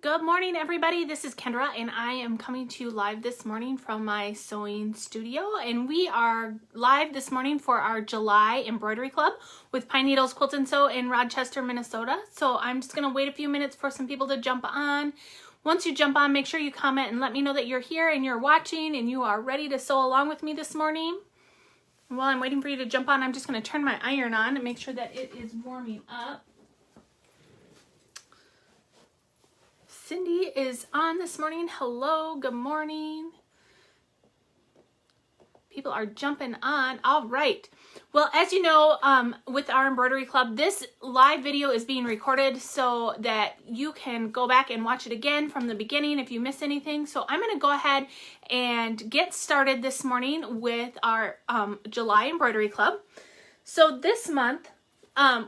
Good morning, everybody. This is Kendra, and I am coming to you live this morning from my sewing studio. And we are live this morning for our July Embroidery Club with Pine Needles Quilt and Sew in Rochester, Minnesota. So I'm just going to wait a few minutes for some people to jump on. Once you jump on, make sure you comment and let me know that you're here and you're watching and you are ready to sew along with me this morning. And while I'm waiting for you to jump on, I'm just going to turn my iron on and make sure that it is warming up. Cindy is on this morning. Hello, good morning. People are jumping on. All right. Well, as you know, with our embroidery club, this live video is being recorded so that you can go back and watch it again from the beginning if you miss anything. So I'm going to go ahead and get started this morning with our July embroidery club. So this month,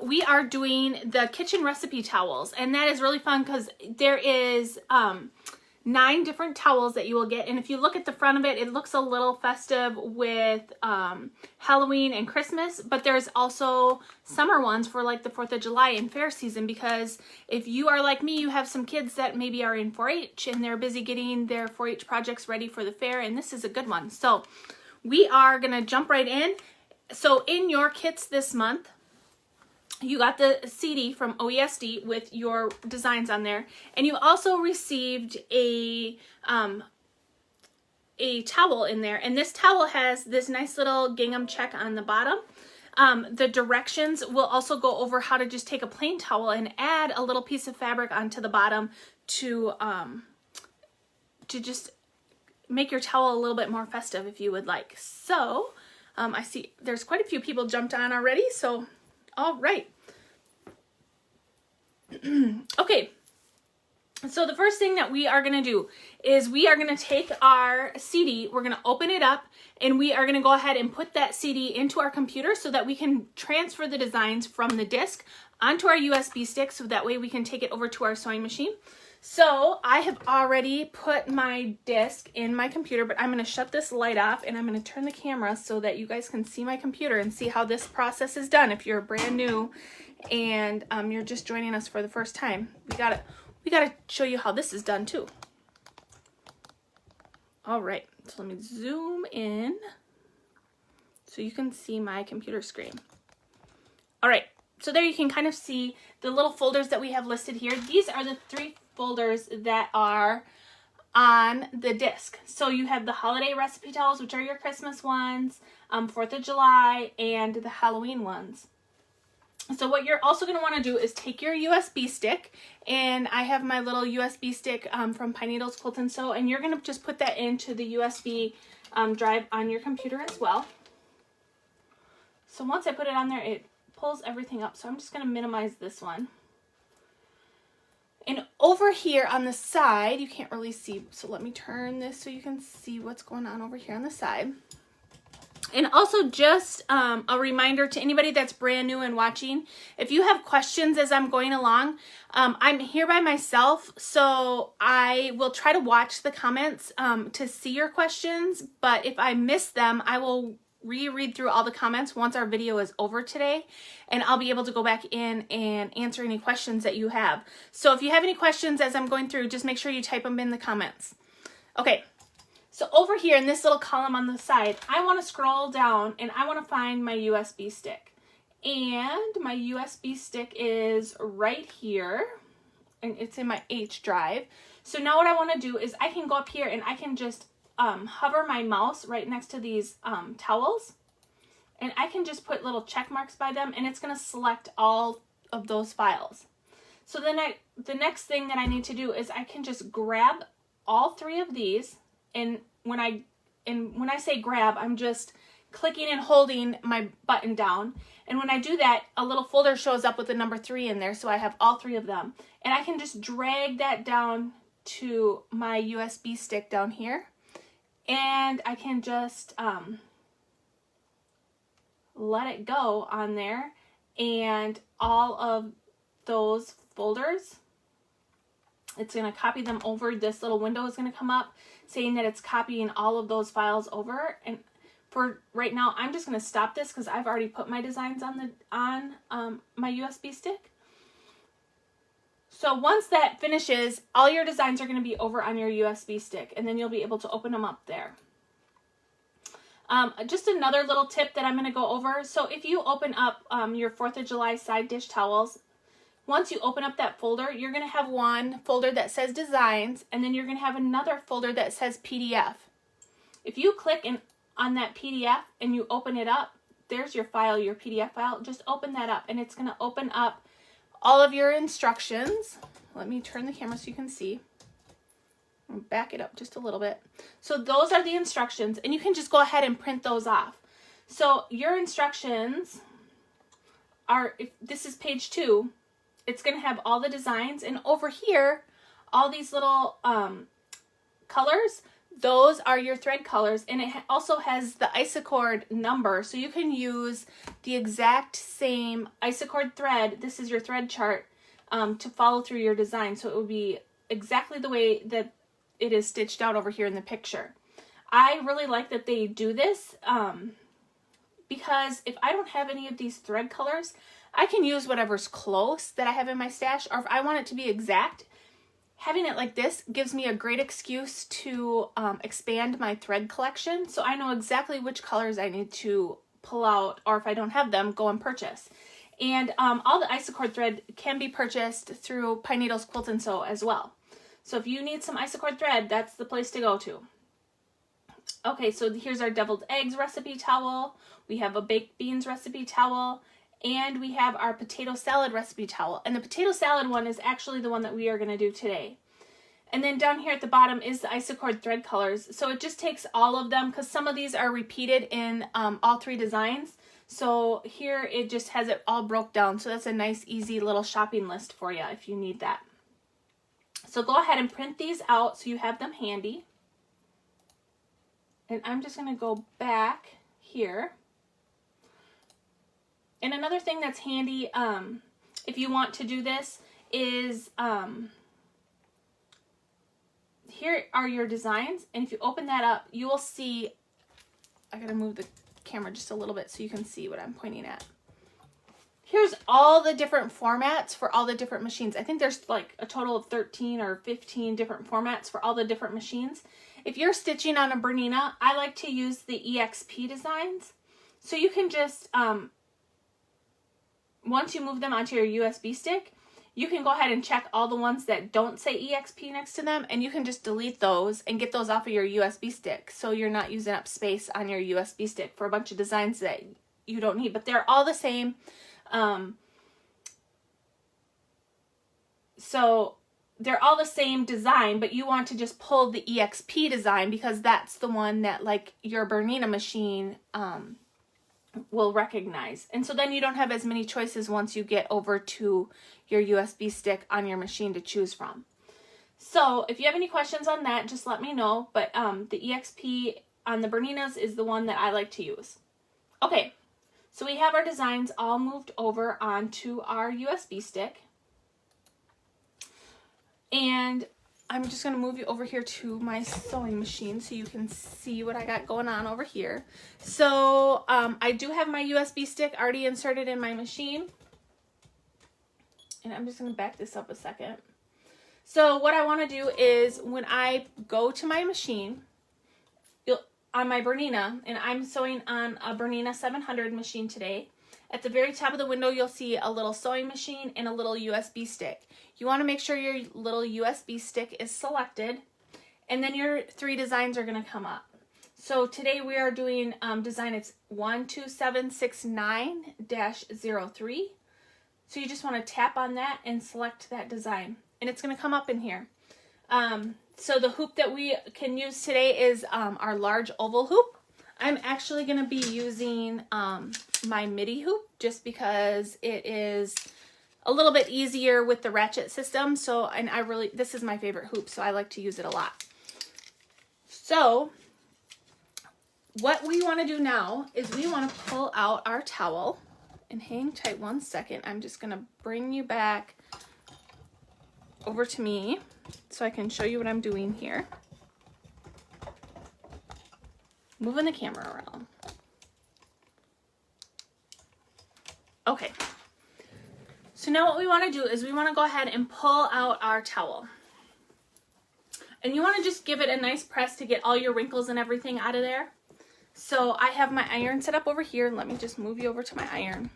we are doing the kitchen recipe towels, and that is really fun because there is 9 different towels that you will get. And if you look at the front of it, it looks a little festive with Halloween and Christmas, but there's also summer ones for like the 4th of July and fair season, because if you are like me, you have some kids that maybe are in 4-H and they're busy getting their 4-H projects ready for the fair, and this is a good one. So we are going to jump right in. So in your kits this month, you got the CD from OESD with your designs on there, and you also received a towel in there, and this towel has this nice little gingham check on the bottom. The directions will also go over how to just take a plain towel and add a little piece of fabric onto the bottom to just make your towel a little bit more festive if you would like. So I see there's quite a few people jumped on already, so all right. Okay, so the first thing that we are going to do is we are going to take our CD, we're going to open it up, and we are going to go ahead and put that CD into our computer so that we can transfer the designs from the disc onto our USB stick, so that way we can take it over to our sewing machine. So I have already put my disc in my computer, but I'm going to shut this light off and I'm going to turn the camera so that you guys can see my computer and see how this process is done. If you're brand new and you're just joining us for the first time, we gotta show you how this is done too. All right, so let me zoom in so you can see my computer screen. All right, so there you can kind of see the little folders that we have listed here. These are the 3 folders that are on the disc. So you have the holiday recipe towels, which are your Christmas ones, 4th of July, and the Halloween ones. So what you're also going to want to do is take your USB stick, and I have my little USB stick from Pine Needles Quilt and Sew, and you're going to just put that into the USB drive on your computer as well. So once I put it on there, it pulls everything up. So I'm just going to minimize this one. And over here on the side, you can't really see, so let me turn this so you can see what's going on over here on the side. And also just a reminder to anybody that's brand new and watching, if you have questions as I'm going along, I'm here by myself, so I will try to watch the comments to see your questions, but if I miss them, I will reread through all the comments once our video is over today, and I'll be able to go back in and answer any questions that you have. So if you have any questions as I'm going through, just make sure you type them in the comments. Okay, so over here in this little column on the side, I want to scroll down and I want to find my USB stick. And my USB stick is right here, and it's in my H drive. So now what I want to do is I can go up here and I can just hover my mouse right next to these towels, and I can just put little check marks by them, and it's going to select all of those files. So then the next thing that I need to do is I can just grab all 3 of these, and when I say grab, I'm just clicking and holding my button down, and when I do that, a little folder shows up with the number 3 in there, so I have all 3 of them, and I can just drag that down to my USB stick down here. And I can just let it go on there, and all of those folders, it's going to copy them over. This little window is going to come up saying that it's copying all of those files over. And for right now, I'm just going to stop this because I've already put my designs on my USB stick. So once that finishes, all your designs are going to be over on your USB stick, and then you'll be able to open them up there. Just another little tip that I'm going to go over. So if you open up your 4th of July side dish towels, once you open up that folder, you're going to have one folder that says designs, and then you're going to have another folder that says PDF. If you click on that PDF and you open it up, there's your file, your PDF file. Just open that up, and it's going to open up all of your instructions. Let me turn the camera so you can see. I'll back it up just a little bit. So those are the instructions, and you can just go ahead and print those off. So your instructions are, if this is page 2, it's going to have all the designs, and over here, all these little colors, those are your thread colors, and it also has the Isacord number, so you can use the exact same Isacord thread. This is your thread chart to follow through your design, so it will be exactly the way that it is stitched out over here in the picture. I really like that they do this because if I don't have any of these thread colors, I can use whatever's close that I have in my stash, or if I want it to be exact, having it like this gives me a great excuse to expand my thread collection, so I know exactly which colors I need to pull out, or if I don't have them, go and purchase. And all the Isacord thread can be purchased through Pine Needles Quilt and Sew as well. So if you need some Isacord thread, that's the place to go to. Okay, so here's our deviled eggs recipe towel. We have a baked beans recipe towel. And we have our potato salad recipe towel. And the potato salad one is actually the one that we are going to do today. And then down here at the bottom is the Isacord thread colors. So it just takes all of them, because some of these are repeated in all 3 designs. So here it just has it all broke down. So that's a nice, easy little shopping list for you if you need that. So go ahead and print these out so you have them handy. And I'm just going to go back here. And another thing that's handy if you want to do this is here are your designs, and if you open that up, you will see, I gotta move the camera just a little bit so you can see what I'm pointing at. Here's all the different formats for all the different machines. I think there's like a total of 13 or 15 different formats for all the different machines. If you're stitching on a Bernina, I like to use the EXP designs. So you can just, once you move them onto your USB stick, you can go ahead and check all the ones that don't say EXP next to them, and you can just delete those and get those off of your USB stick, so you're not using up space on your USB stick for a bunch of designs that you don't need. But they're all the same. So they're all the same design, but you want to just pull the EXP design because that's the one that like your Bernina machine will recognize. And so then you don't have as many choices once you get over to your USB stick on your machine to choose from. So if you have any questions on that, just let me know. But the EXP on the Berninas is the one that I like to use. Okay, so we have our designs all moved over onto our USB stick. And I'm just going to move you over here to my sewing machine so you can see what I got going on over here. So I do have my USB stick already inserted in my machine. And I'm just going to back this up a second. So what I want to do is when I go to my machine, on my Bernina, and I'm sewing on a Bernina 700 machine today, at the very top of the window, you'll see a little sewing machine and a little USB stick. You want to make sure your little USB stick is selected, and then your 3 designs are going to come up. So today we are doing design, it's 12769-03. So you just want to tap on that and select that design, and it's going to come up in here. So the hoop that we can use today is our large oval hoop. I'm actually going to be using my midi hoop just because it is a little bit easier with the ratchet system. So, and this is my favorite hoop, so I like to use it a lot. So what we want to do now is we want to pull out our towel, and hang tight one second. I'm just going to bring you back over to me so I can show you what I'm doing here. Moving the camera around. Okay. So now what we want to do is we want to go ahead and pull out our towel. And you want to just give it a nice press to get all your wrinkles and everything out of there. So I have my iron set up over here. Let me just move you over to my iron.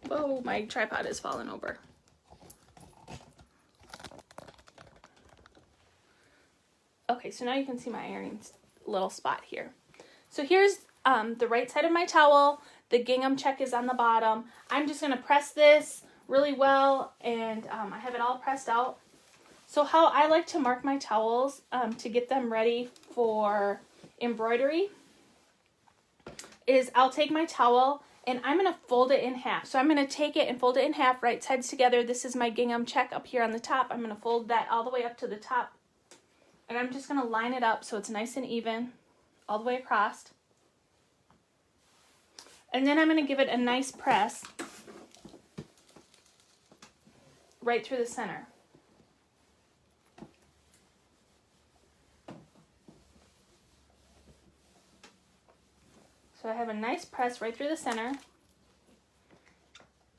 Whoa, my tripod is falling over. Okay, so now you can see my ironing little spot here. So here's the right side of my towel. The gingham check is on the bottom. I'm just going to press this really well, and I have it all pressed out. So how I like to mark my towels to get them ready for embroidery is I'll take my towel and I'm going to fold it in half. So I'm going to take it and fold it in half, right sides together. This is my gingham check up here on the top. I'm going to fold that all the way up to the top. And I'm just going to line it up so it's nice and even all the way across. And then I'm going to give it a nice press right through the center. So I have a nice press right through the center.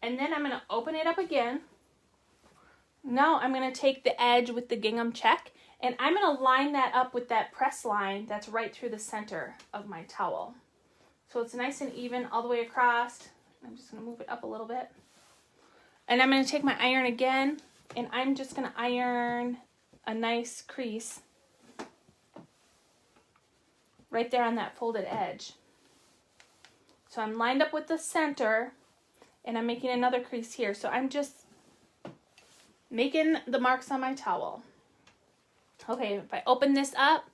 And then I'm going to open it up again. Now I'm going to take the edge with the gingham check and I'm going to line that up with that press line that's right through the center of my towel. So it's nice and even all the way across. I'm just going to move it up a little bit. And I'm going to take my iron again and I'm just going to iron a nice crease right there on that folded edge. So I'm lined up with the center and I'm making another crease here. So I'm just making the marks on my towel. Okay, if I open this up,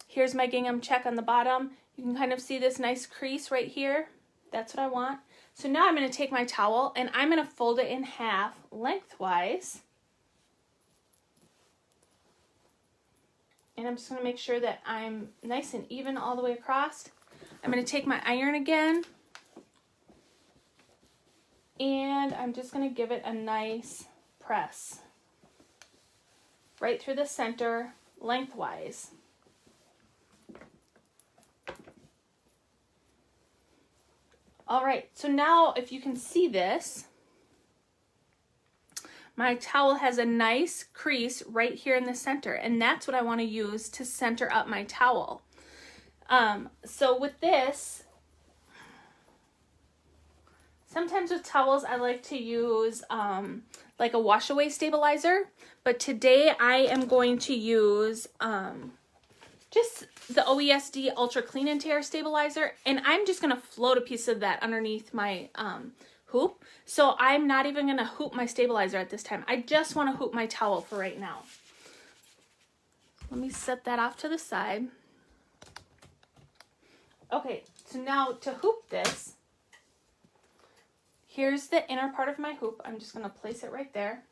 here's my gingham check on the bottom. You can kind of see this nice crease right here. That's what I want. So now I'm going to take my towel and I'm going to fold it in half lengthwise. And I'm just going to make sure that I'm nice and even all the way across. I'm going to take my iron again. And I'm just going to give it a nice press right through the center lengthwise. All right, so now if you can see this, my towel has a nice crease right here in the center, and that's what I want to use to center up my towel. So with this, sometimes with towels I like to use like a wash away stabilizer, but today I am going to use just the OESD Ultra Clean and Tear Stabilizer, and I'm just going to float a piece of that underneath my hoop. So I'm not even going to hoop my stabilizer at this time. I just want to hoop my towel for right now. Let me set that off to the side. Okay, so now to hoop this, here's the inner part of my hoop. I'm just going to place it right there.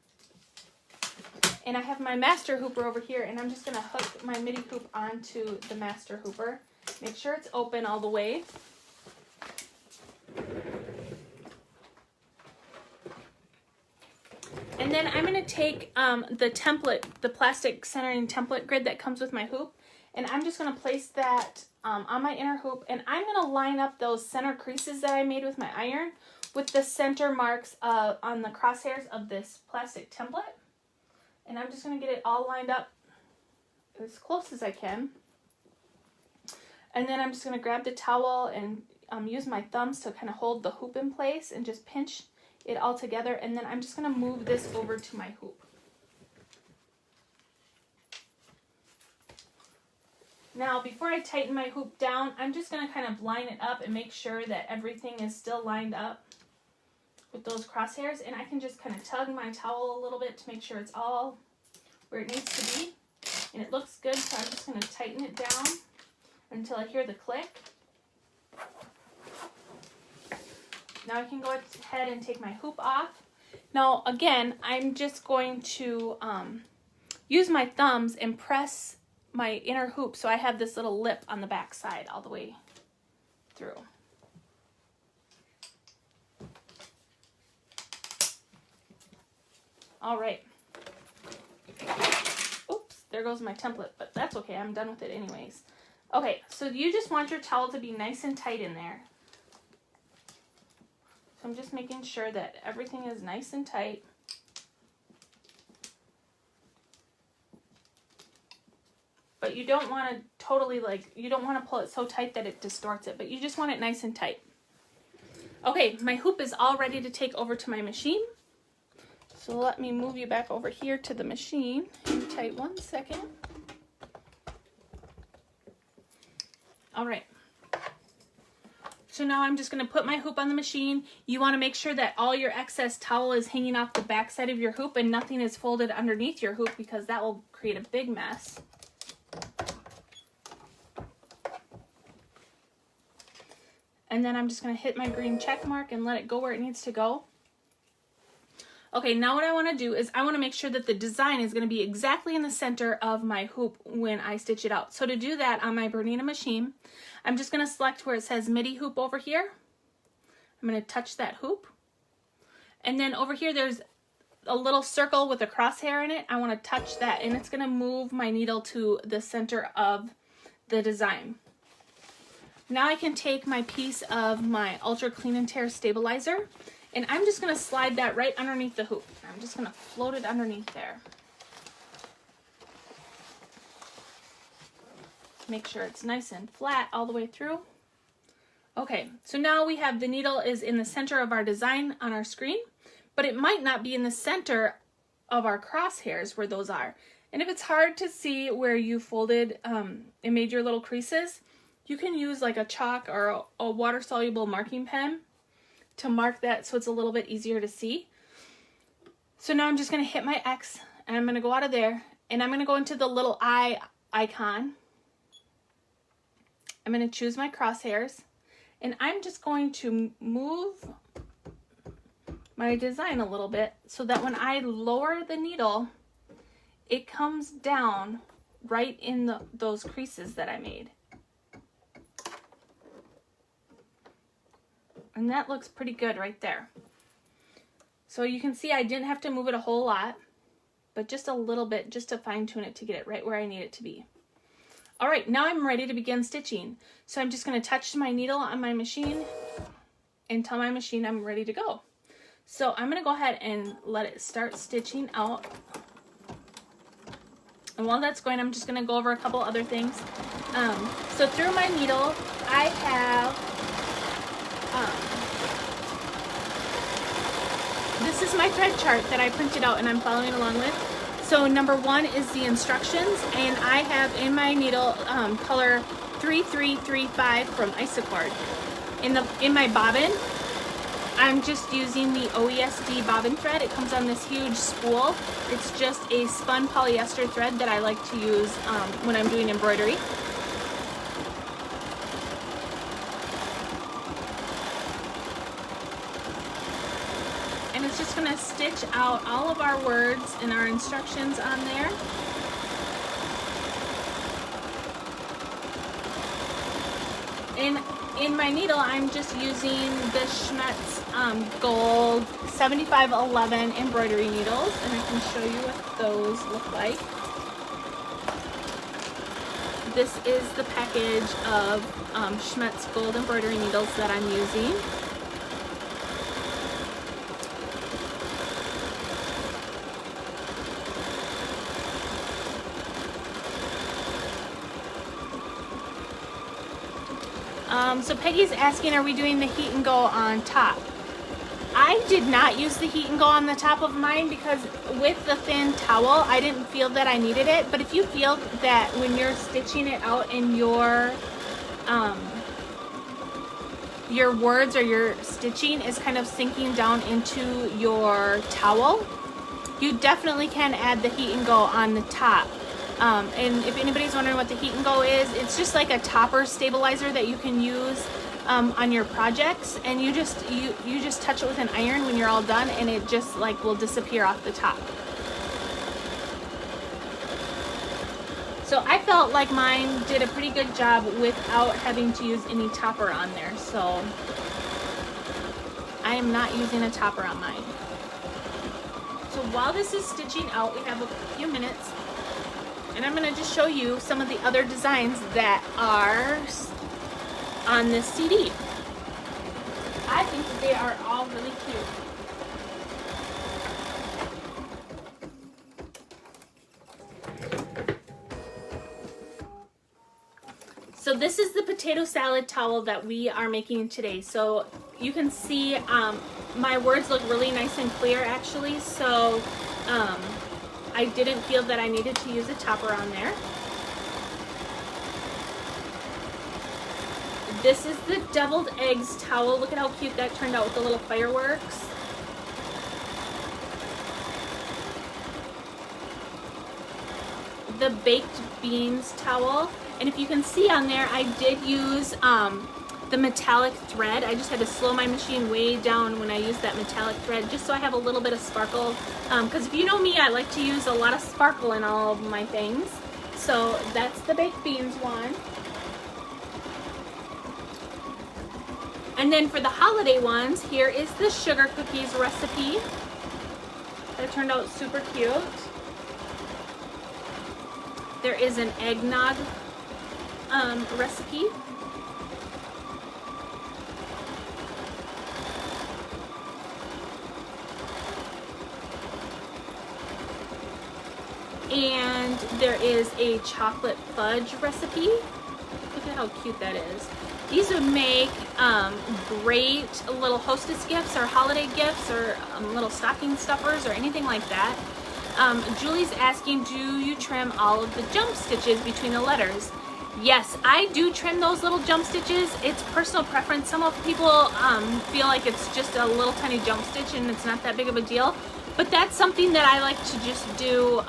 And I have my master hooper over here, and I'm just going to hook my midi hoop onto the master hooper. Make sure it's open all the way. And then I'm going to take the template, the plastic centering template grid that comes with my hoop, and I'm just going to place that on my inner hoop, and I'm going to line up those center creases that I made with my iron with the center marks on the crosshairs of this plastic template. And I'm just going to get it all lined up as close as I can. And then I'm just going to grab the towel and use my thumbs to kind of hold the hoop in place and just pinch it all together. And then I'm just going to move this over to my hoop. Now, before I tighten my hoop down, I'm just going to kind of line it up and make sure that everything is still lined up with those crosshairs, and I can just kind of tug my towel a little bit to make sure it's all where it needs to be, and it looks good. So I'm just going to tighten it down until I hear the click. Now I can go ahead and take my hoop off. Now again, I'm just going to use my thumbs and press my inner hoop so I have this little lip on the back side all the way through. All right. Oops, there goes my template, but that's okay. I'm done with it anyways. Okay, so you just want your towel to be nice and tight in there. So So I'm just making sure that everything is nice and tight. But you don't want to totally you don't want to pull it so tight that it distorts it, but you just want it nice and tight. Okay, my hoop is all ready to take over to my machine. So let me move you back over here to the machine. Hang tight 1 second. All right. So now I'm just going to put my hoop on the machine. You want to make sure that all your excess towel is hanging off the back side of your hoop and nothing is folded underneath your hoop, because that will create a big mess. And then I'm just going to hit my green check mark and let it go where it needs to go. Okay, now what I want to do is I want to make sure that the design is going to be exactly in the center of my hoop when I stitch it out. So to do that on my Bernina machine, I'm just going to select where it says MIDI hoop over here. I'm going to touch that hoop. And then over here there's a little circle with a crosshair in it. I want to touch that, and it's going to move my needle to the center of the design. Now I can take my piece of my Ultra Clean and Tear stabilizer, and I'm just going to slide that right underneath the hoop. I'm just going to float it underneath there. Make sure it's nice and flat all the way through. Okay, so now we have the needle is in the center of our design on our screen, but it might not be in the center of our crosshairs where those are. And if it's hard to see where you folded and made your little creases, you can use like a chalk or a water-soluble marking pen to mark that so it's a little bit easier to see. So now I'm just going to hit my X, and I'm going to go out of there, and I'm going to go into the little eye icon. I'm going to choose my crosshairs, and I'm just going to move my design a little bit so that when I lower the needle, it comes down right in those creases that I made. And that looks pretty good right there. So you can see I didn't have to move it a whole lot, but just a little bit, just to fine tune it to get it right where I need it to be. All right, now I'm ready to begin stitching. So I'm just going to touch my needle on my machine and tell my machine I'm ready to go. So I'm going to go ahead and let it start stitching out. And while that's going, I'm just going to go over a couple other things. So through my needle, I have this is my thread chart that I printed out and I'm following along with. So number 1 is the instructions, and I have in my needle color 3335 from Isacord. In my bobbin, I'm just using the OESD bobbin thread. It comes on this huge spool. It's just a spun polyester thread that I like to use when I'm doing embroidery. And it's just going to stitch out all of our words and our instructions on there. In my needle, I'm just using the Schmetz Gold 7511 embroidery needles, and I can show you what those look like. This is the package of Schmetz Gold embroidery needles that I'm using. So Peggy's asking, are we doing the heat and go on top? I did not use the heat and go on the top of mine because with the thin towel, I didn't feel that I needed it. But if you feel that when you're stitching it out in your words or your stitching is kind of sinking down into your towel, you definitely can add the heat and go on the top. And if anybody's wondering what the heat and go is, it's just like a topper stabilizer that you can use on your projects, and you just touch it with an iron when you're all done, and it just like will disappear off the top. So I felt like mine did a pretty good job without having to use any topper on there, so I am not using a topper on mine. So while this is stitching out, we have a few minutes. And I'm going to just show you some of the other designs that are on this CD. I think that they are all really cute. So this is the potato salad towel that we are making today. So you can see my words look really nice and clear actually. So I didn't feel that I needed to use a topper on there. This is the deviled eggs towel. Look at how cute that turned out with the little fireworks. The baked beans towel. And if you can see on there, I did use the metallic thread. I just had to slow my machine way down when I used that metallic thread, just so I have a little bit of sparkle. Because if you know me, I like to use a lot of sparkle in all of my things. So that's the baked beans one. And then for the holiday ones, here is the sugar cookies recipe. That turned out super cute. There is an eggnog recipe. And there is a chocolate fudge recipe. Look at how cute that is. These would make great little hostess gifts or holiday gifts or little stocking stuffers or anything like that. Julie's asking, do you trim all of the jump stitches between the letters? Yes, I do trim those little jump stitches. It's personal preference. Some of people feel like it's just a little tiny jump stitch and it's not that big of a deal. But that's something that I like to just do.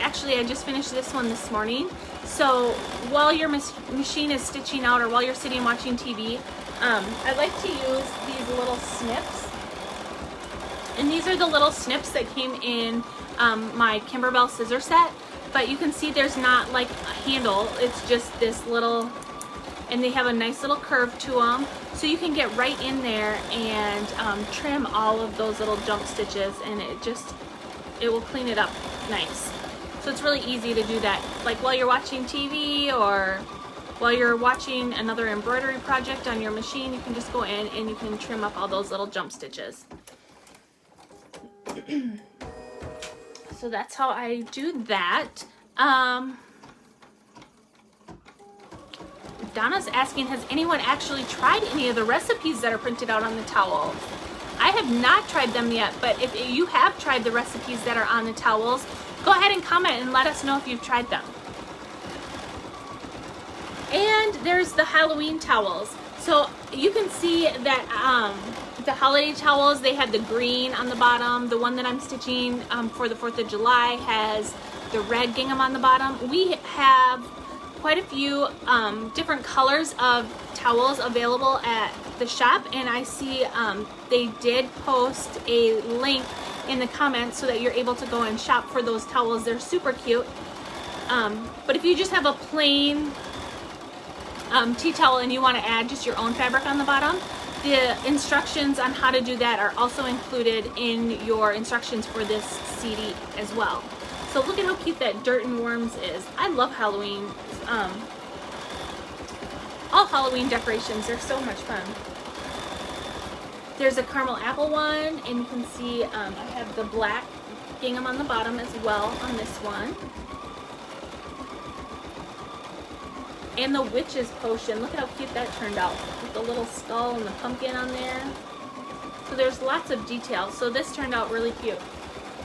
Actually, I just finished this one this morning. So while your machine is stitching out or while you're sitting watching TV, I like to use these little snips. And these are the little snips that came in my Kimberbell scissor set. But you can see there's not like a handle. It's just this little, and they have a nice little curve to them. So you can get right in there and trim all of those little jump stitches, and it will clean it up nice. So it's really easy to do that. Like while you're watching TV or while you're watching another embroidery project on your machine, you can just go in and you can trim up all those little jump stitches. So that's how I do that. Donna's asking, has anyone actually tried any of the recipes that are printed out on the towels? I have not tried them yet, but if you have tried the recipes that are on the towels, go ahead and comment and let us know if you've tried them. And there's the Halloween towels. So you can see that the holiday towels, they had the green on the bottom. The one that I'm stitching for the 4th of July has the red gingham on the bottom. We have quite a few different colors of towels available at the shop, and I see they did post a link in the comments so that you're able to go and shop for those towels. They're super cute. But if you just have a plain tea towel and you want to add just your own fabric on the bottom, the instructions on how to do that are also included in your instructions for this CD as well. So look at how cute that Dirt and Worms is. I love Halloween. All Halloween decorations, they're so much fun. There's a caramel apple one, and you can see I have the black gingham on the bottom as well on this one. And the witch's potion, look at how cute that turned out with the little skull and the pumpkin on there. So there's lots of detail. So this turned out really cute.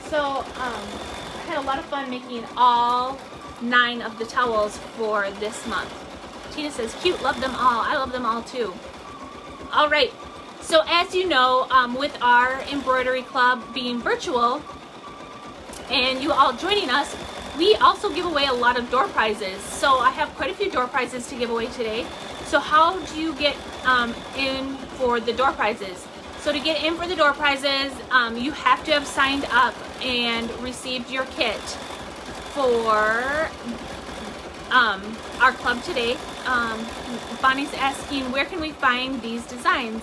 So I had a lot of fun making all 9 of the towels for this month. Tina says, cute, love them all. I love them all too. All right, so as you know, with our embroidery club being virtual and you all joining us, we also give away a lot of door prizes. So I have quite a few door prizes to give away today. So how do you get in for the door prizes? So to get in for the door prizes, you have to have signed up and received your kit for our club today. Bonnie's asking, where can we find these designs?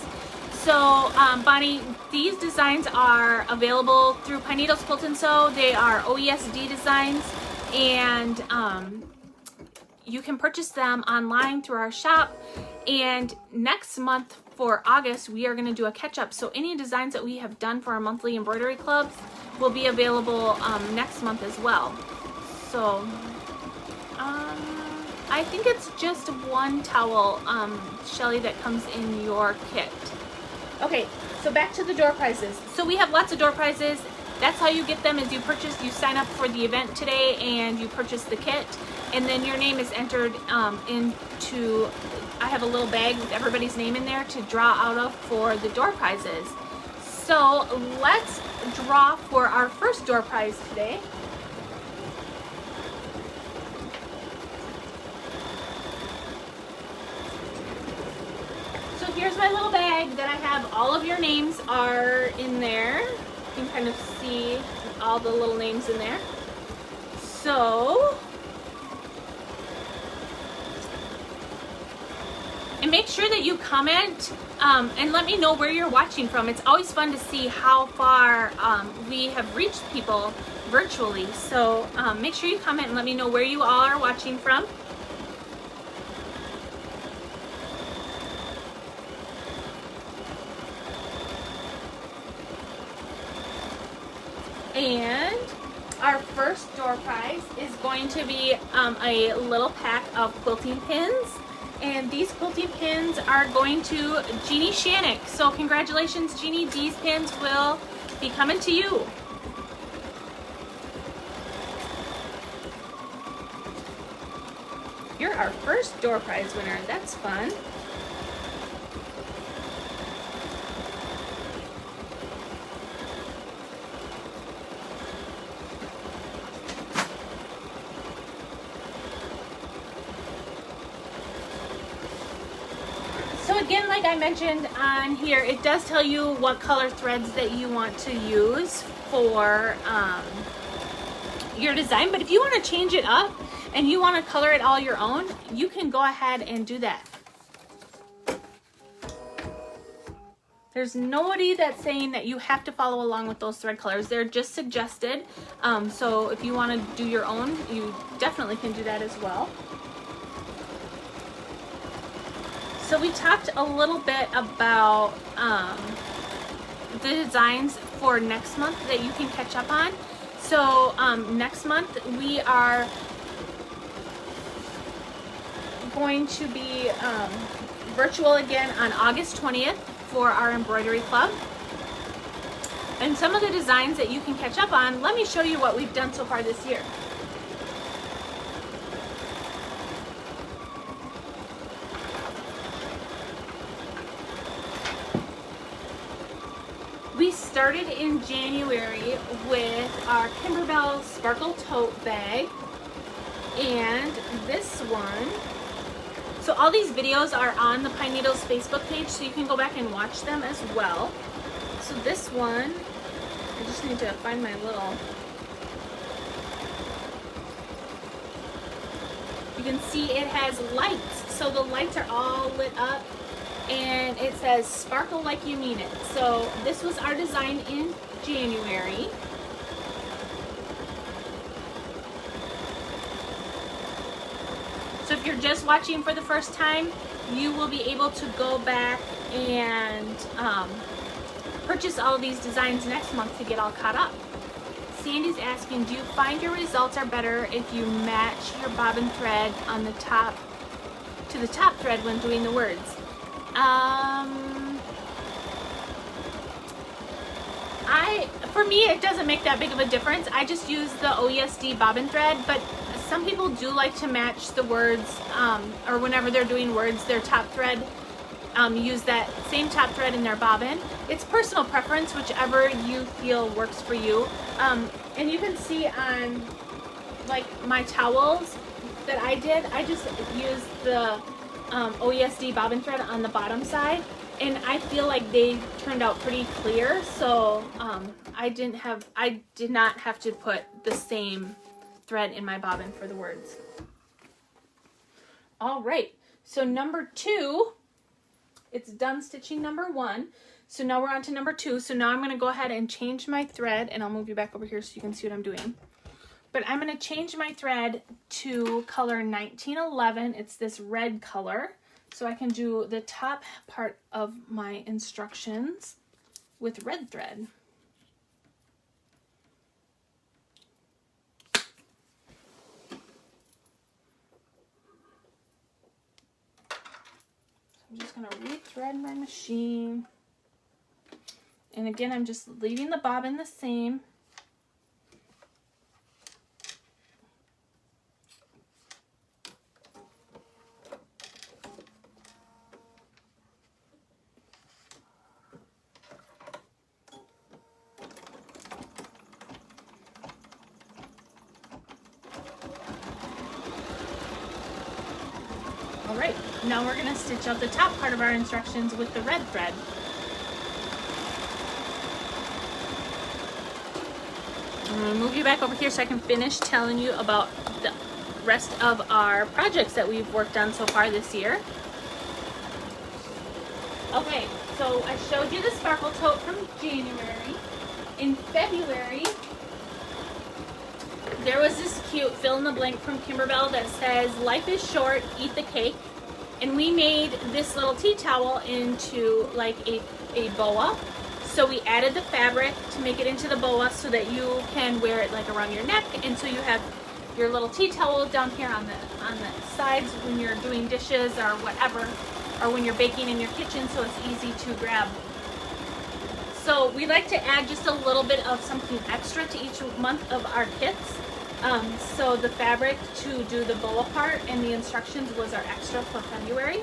So Bonnie, these designs are available through Pine Needles Quilt and Sew. They are OESD designs, and you can purchase them online through our shop. And next month for August, we are going to do a catch-up. So any designs that we have done for our monthly embroidery clubs will be available next month as well. So I think it's just one towel, Shelly, that comes in your kit. Okay, so back to the door prizes. So we have lots of door prizes. That's how you get them, is you sign up for the event today and you purchase the kit, and then your name is entered into, I have a little bag with everybody's name in there to draw out of for the door prizes. So let's draw for our first door prize today. So here's my little bag that I have all of your names are in there. You can kind of see all the little names in there. So, and make sure that you comment and let me know where you're watching from. It's always fun to see how far we have reached people virtually. So make sure you comment and let me know where you all are watching from. And our first door prize is going to be a little pack of quilting pins. And these quilting pins are going to Jeannie Shannick. So congratulations, Jeannie. These pins will be coming to you. You're our first door prize winner. That's fun. So again, like I mentioned on here, it does tell you what color threads that you want to use for your design. But if you want to change it up and you want to color it all your own, you can go ahead and do that. There's nobody that's saying that you have to follow along with those thread colors. They're just suggested. So if you want to do your own, you definitely can do that as well. So we talked a little bit about the designs for next month that you can catch up on. So next month we are going to be virtual again on August 20th for our embroidery club. And some of the designs that you can catch up on, let me show you what we've done so far this year. We started in January with our Kimberbell Sparkle Tote Bag, and this one, so all these videos are on the Pine Needles Facebook page, so you can go back and watch them as well. So this one, I just need to find my little, you can see it has lights, so the lights are all lit up. And it says sparkle like you mean it. So this was our design in January. So if you're just watching for the first time, you will be able to go back and purchase all of these designs next month to get all caught up. Sandy's asking, do you find your results are better if you match your bobbin thread on the top to the top thread when doing the words? For me, it doesn't make that big of a difference. I just use the OESD bobbin thread, but some people do like to match the words, or whenever they're doing words, their top thread, use that same top thread in their bobbin. It's personal preference, whichever you feel works for you. And you can see on, like, my towels that I did, I just used the OESD bobbin thread on the bottom side, and I feel like they turned out pretty clear, so I did not have to put the same thread in my bobbin for the words. All right, so number 2, it's done stitching number 1, so now we're on to number 2. So now I'm going to go ahead and change my thread, and I'll move you back over here so you can see what I'm doing. But I'm going to change my thread to color 1911. It's this red color. so I can do the top part of my instructions with red thread. I'm just going to rethread my machine. And again, I'm just leaving the bobbin the same. Alright, now we're going to stitch out the top part of our instructions with the red thread. I'm going to move you back over here so I can finish telling you about the rest of our projects that we've worked on so far this year. Okay, so I showed you the sparkle tote from January. In February, there was this cute fill in the blank from Kimberbell that says, "Life is short, eat the cake." And we made this little tea towel into like a boa. So we added the fabric to make it into the boa so that you can wear it like around your neck. And so you have your little tea towel down here on the sides when you're doing dishes or whatever, or when you're baking in your kitchen, so it's easy to grab. So we like to add just a little bit of something extra to each month of our kits. So the fabric to do the boa part and the instructions was our extra for February.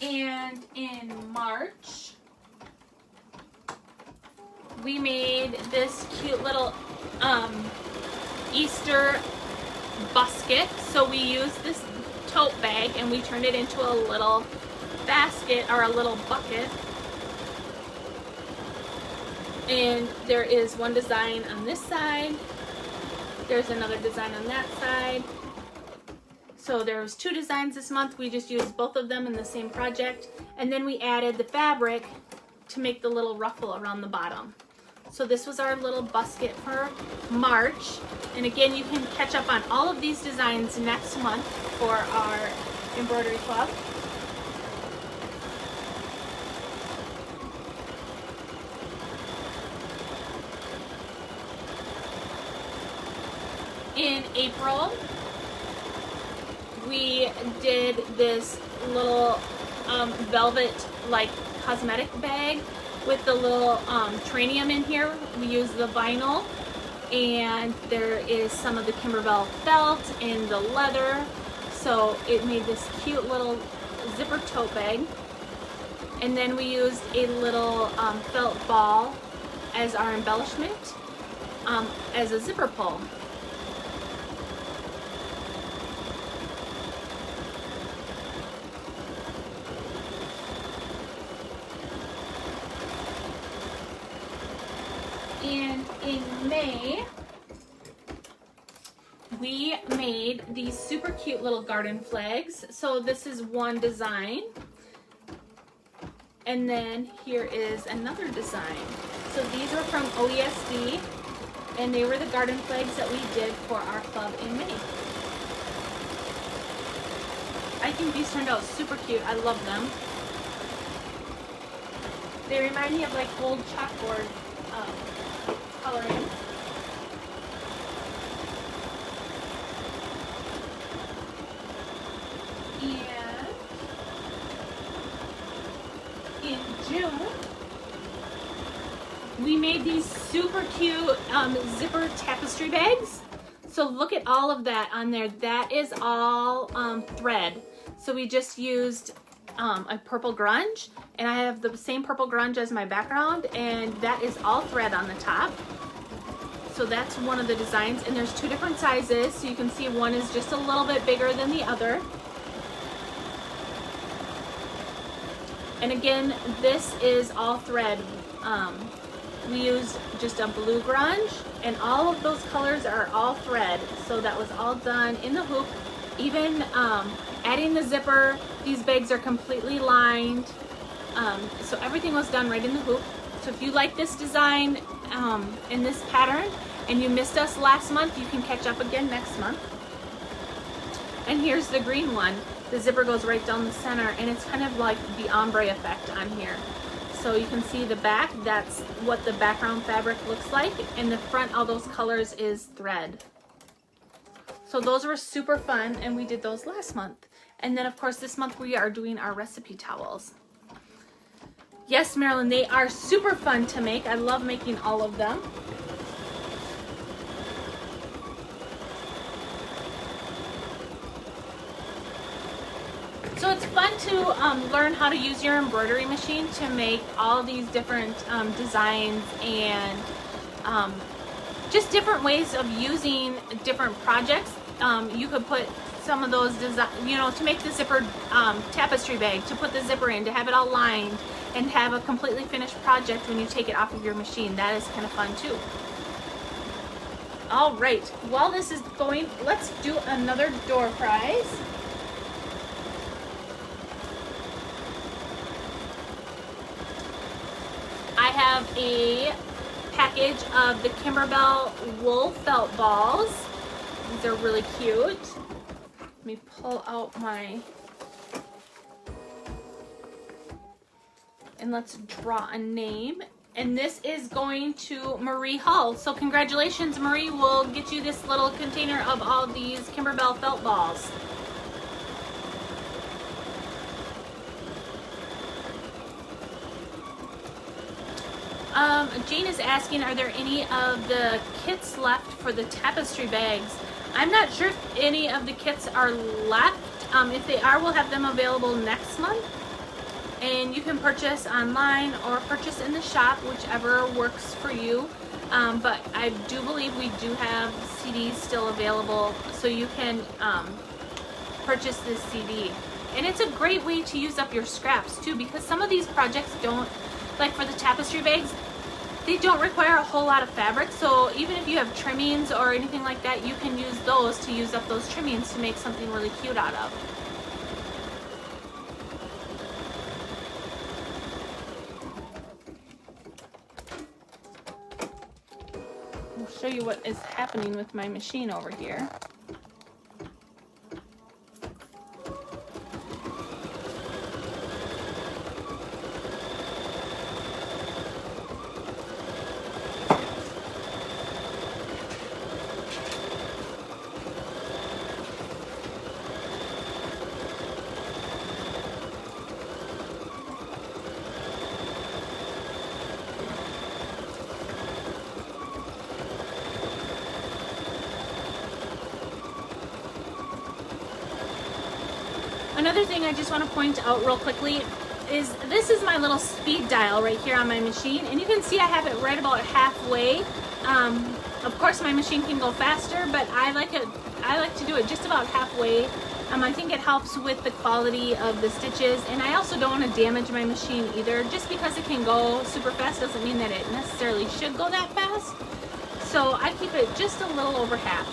And in March, we made this cute little Easter basket. So we used this tote bag and we turned it into a little basket or a little bucket. And there is one design on this side. There's another design on that side. So there's two designs this month. We just used both of them in the same project. And then we added the fabric to make the little ruffle around the bottom. So this was our little basket for March. And again, you can catch up on all of these designs next month for our embroidery club. In April, we did this little velvet like cosmetic bag with the little tranium in here. We used the vinyl, and there is some of the Kimberbell felt in the leather, so it made this cute little zipper tote bag. And then we used a little felt ball as our embellishment as a zipper pull. And in May, we made these super cute little garden flags. So this is one design. And then here is another design. So these were from OESD, and they were the garden flags that we did for our club in May. I think these turned out super cute. I love them. They remind me of like old chalkboard coloring. And in June, we made these super cute zipper tapestry bags. So look at all of that on there. That is all thread. So we just used a purple grunge, and I have the same purple grunge as my background, and that is all thread on the top. So that's one of the designs, and there's two different sizes, so you can see one is just a little bit bigger than the other. And again, this is all thread. We used just a blue grunge, and all of those colors are all thread. So that was all done in the hoop. Even adding the zipper, these bags are completely lined. So everything was done right in the hoop. So if you like this design in this pattern, and you missed us last month, you can catch up again next month. And here's the green one. The zipper goes right down the center, and it's kind of like the ombre effect on here. So you can see the back, that's what the background fabric looks like. And the front, all those colors is thread. So those were super fun, and we did those last month. And then of course this month we are doing our recipe towels. Yes, Marilyn, they are super fun to make. I love making all of them. So it's fun to learn how to use your embroidery machine to make all these different designs and just different ways of using different projects. You could put some of those to make the zipper tapestry bag, to put the zipper in, to have it all lined, and have a completely finished project when you take it off of your machine. That is kind of fun too. All right, while this is going, let's do another door prize. I have a package of the Kimberbell wool felt balls. These are really cute. Let me pull out and let's draw a name. And this is going to Marie Hull. So congratulations, Marie. We'll get you this little container of all these Kimberbell felt balls. Jane is asking, are there any of the kits left for the tapestry bags? I'm not sure if any of the kits are left. If they are, we'll have them available next month. And you can purchase online or purchase in the shop, whichever works for you. But I do believe we do have CDs still available, so you can purchase this CD. And it's a great way to use up your scraps too, because some of these projects don't, like for the tapestry bags, they don't require a whole lot of fabric. So even if you have trimmings or anything like that, you can use those to use up those trimmings to make something really cute out of. I'll show you what is happening with my machine over here. Another thing I just want to point out real quickly is this is my little speed dial right here on my machine, and you can see I have it right about halfway. Of course my machine can go faster, but I like to do it just about halfway. I think it helps with the quality of the stitches, and I also don't want to damage my machine either. Just because it can go super fast doesn't mean that it necessarily should go that fast. So I keep it just a little over half.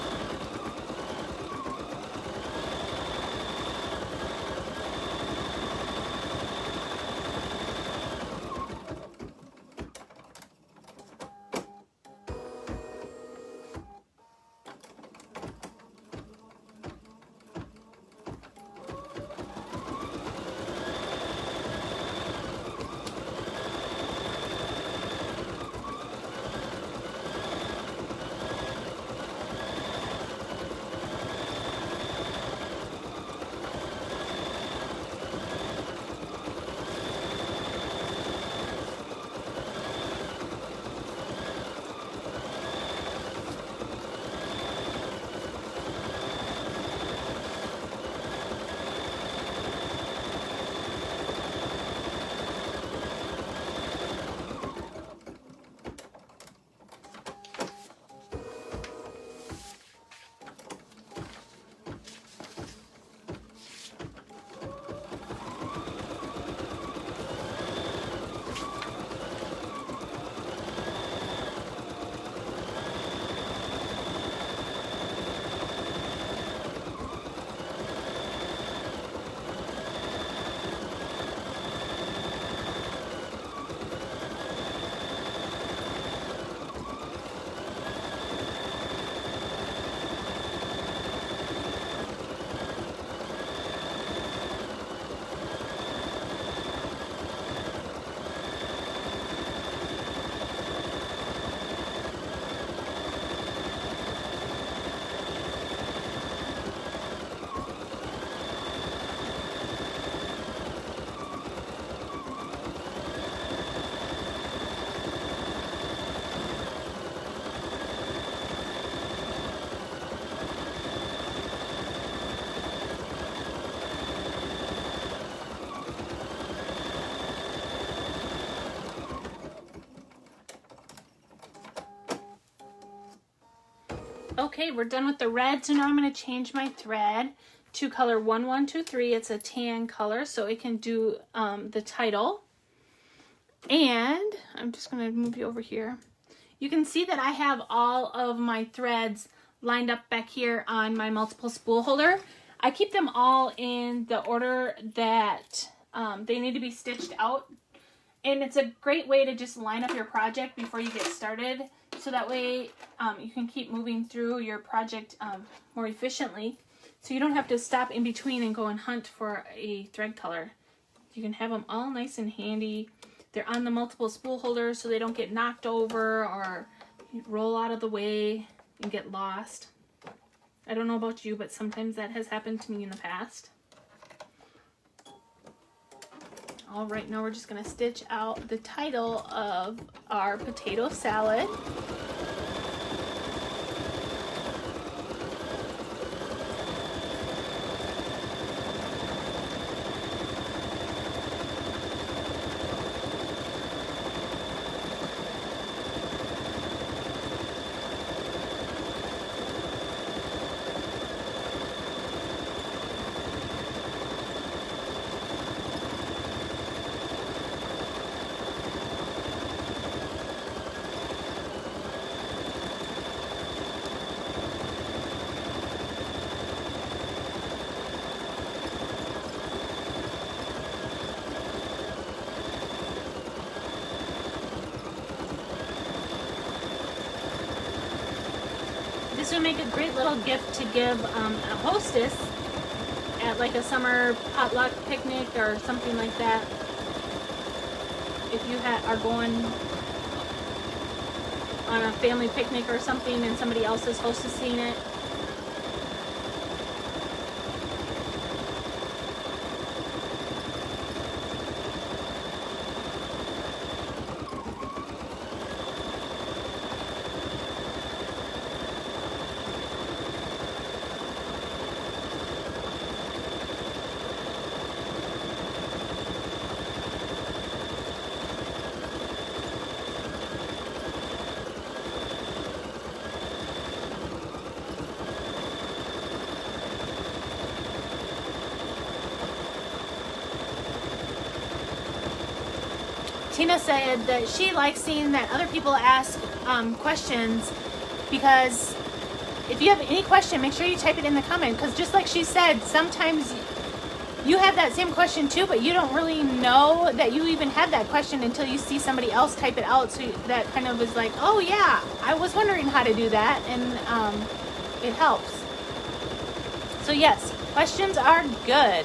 Okay, we're done with the red, so now I'm going to change my thread to color 1123. It's a tan color, so it can do the title. And I'm just going to move you over here. You can see that I have all of my threads lined up back here on my multiple spool holder. I keep them all in the order that they need to be stitched out. And it's a great way to just line up your project before you get started. So that way you can keep moving through your project more efficiently. So you don't have to stop in between and go and hunt for a thread color. You can have them all nice and handy. They're on the multiple spool holders so they don't get knocked over or roll out of the way and get lost. I don't know about you, but sometimes that has happened to me in the past. All right, now we're just going to stitch out the title of our potato salad. This would make a great little gift to give a hostess at like a summer potluck picnic or something like that. If you are going on a family picnic or something and somebody else is hostessing it. Tina said that she likes seeing that other people ask questions, because if you have any question, make sure you type it in the comment, because just like she said, sometimes you have that same question too, but you don't really know that you even had that question until you see somebody else type it out. So that kind of is like, oh yeah, I was wondering how to do that, and it helps. So yes, questions are good.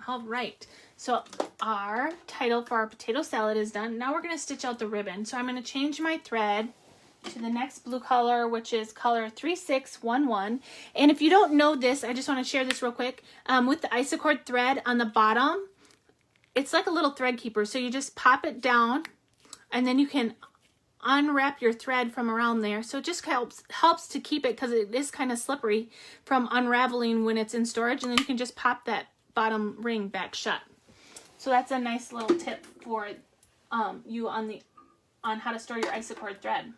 All right, so our title for our potato salad is done. Now we're going to stitch out the ribbon. So I'm going to change my thread to the next blue color, which is color 3611. And if you don't know this, I just want to share this real quick. With the Isacord thread on the bottom, it's like a little thread keeper. So you just pop it down, and then you can unwrap your thread from around there. So it just helps to keep it, because it is kind of slippery, from unraveling when it's in storage. And then you can just pop that bottom ring back shut. So that's a nice little tip for you on how to store your Isacord thread.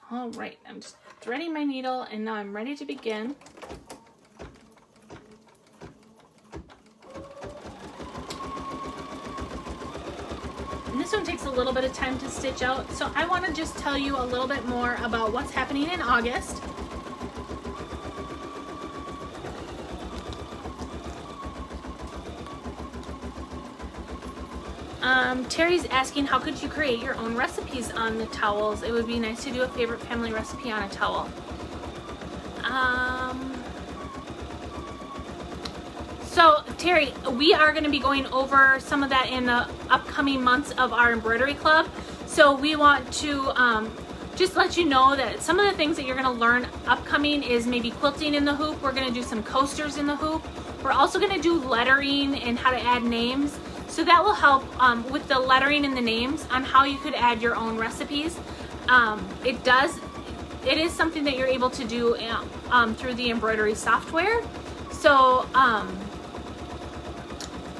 All right, I'm just threading my needle, and now I'm ready to begin. This one takes a little bit of time to stitch out, so I want to just tell you a little bit more about what's happening in August. Terry's asking, how could you create your own recipes on the towels? It would be nice to do a favorite family recipe on a towel. So Terry, we are going to be going over some of that in the upcoming months of our embroidery club. So we want to just let you know that some of the things that you're going to learn upcoming is maybe quilting in the hoop. We're going to do some coasters in the hoop. We're also going to do lettering and how to add names. So that will help with the lettering and the names on how you could add your own recipes. It is something that you're able to do through the embroidery software. So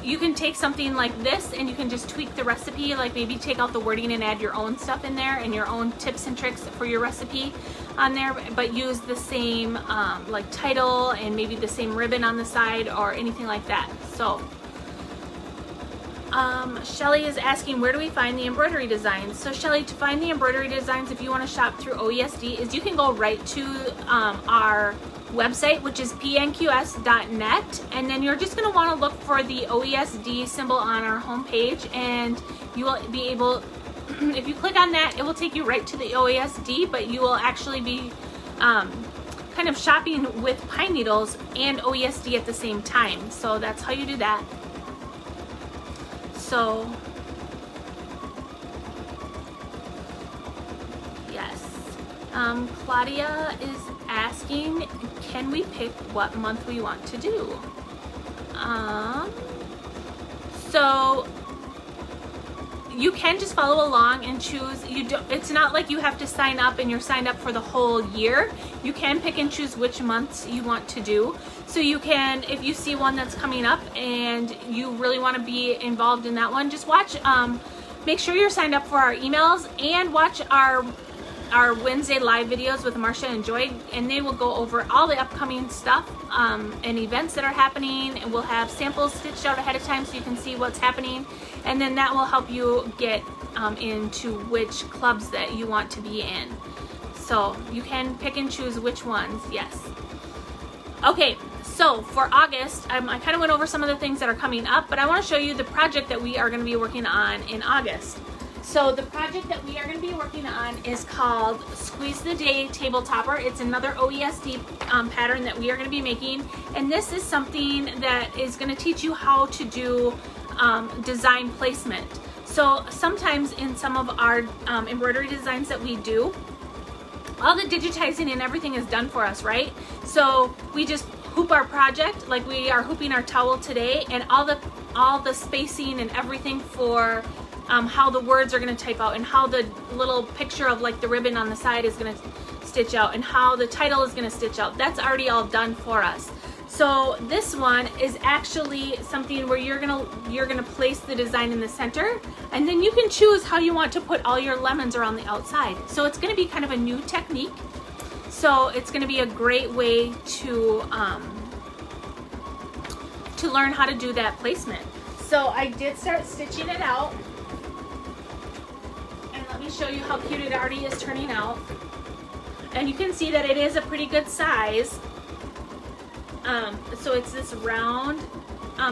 you can take something like this and you can just tweak the recipe, like maybe take out the wording and add your own stuff in there and your own tips and tricks for your recipe on there, but use the same like title and maybe the same ribbon on the side or anything like that. So Shelly is asking, where do we find the embroidery designs? So Shelly, to find the embroidery designs, if you want to shop through OESD, is you can go right to our website, which is pnqs.net, and then you're just going to want to look for the OESD symbol on our homepage, and you will be able, if you click on that, it will take you right to the OESD, but you will actually be kind of shopping with pine needles and OESD at the same time. So that's how you do that. So yes, Claudia is asking, can we pick what month we want to do? So you can just follow along and choose. It's not like you have to sign up and you're signed up for the whole year. You can pick and choose which months you want to do. So you can, if you see one that's coming up and you really want to be involved in that one, just watch, make sure you're signed up for our emails and watch our Wednesday live videos with Marcia and Joy, and they will go over all the upcoming stuff and events that are happening, and we'll have samples stitched out ahead of time so you can see what's happening, and then that will help you get into which clubs that you want to be in. So you can pick and choose which ones, yes. Okay, so for August, I kind of went over some of the things that are coming up, but I want to show you the project that we are going to be working on in August. So the project that we are going to be working on is called Squeeze the Day Table Topper. It's another OESD pattern that we are going to be making, and this is something that is going to teach you how to do design placement. So sometimes in some of our embroidery designs that we do, all the digitizing and everything is done for us, right? So we just hoop our project like we are hooping our towel today, and all the spacing and everything for how the words are going to type out, and how the little picture of like the ribbon on the side is going to stitch out, and how the title is going to stitch out. That's already all done for us. So this one is actually something where you're gonna place the design in the center, and then you can choose how you want to put all your lemons around the outside. So it's going to be kind of a new technique. So it's going to be a great way to learn how to do that placement. So I did start stitching it out, and let me show you how cute it already is turning out. And you can see that it is a pretty good size. So it's this round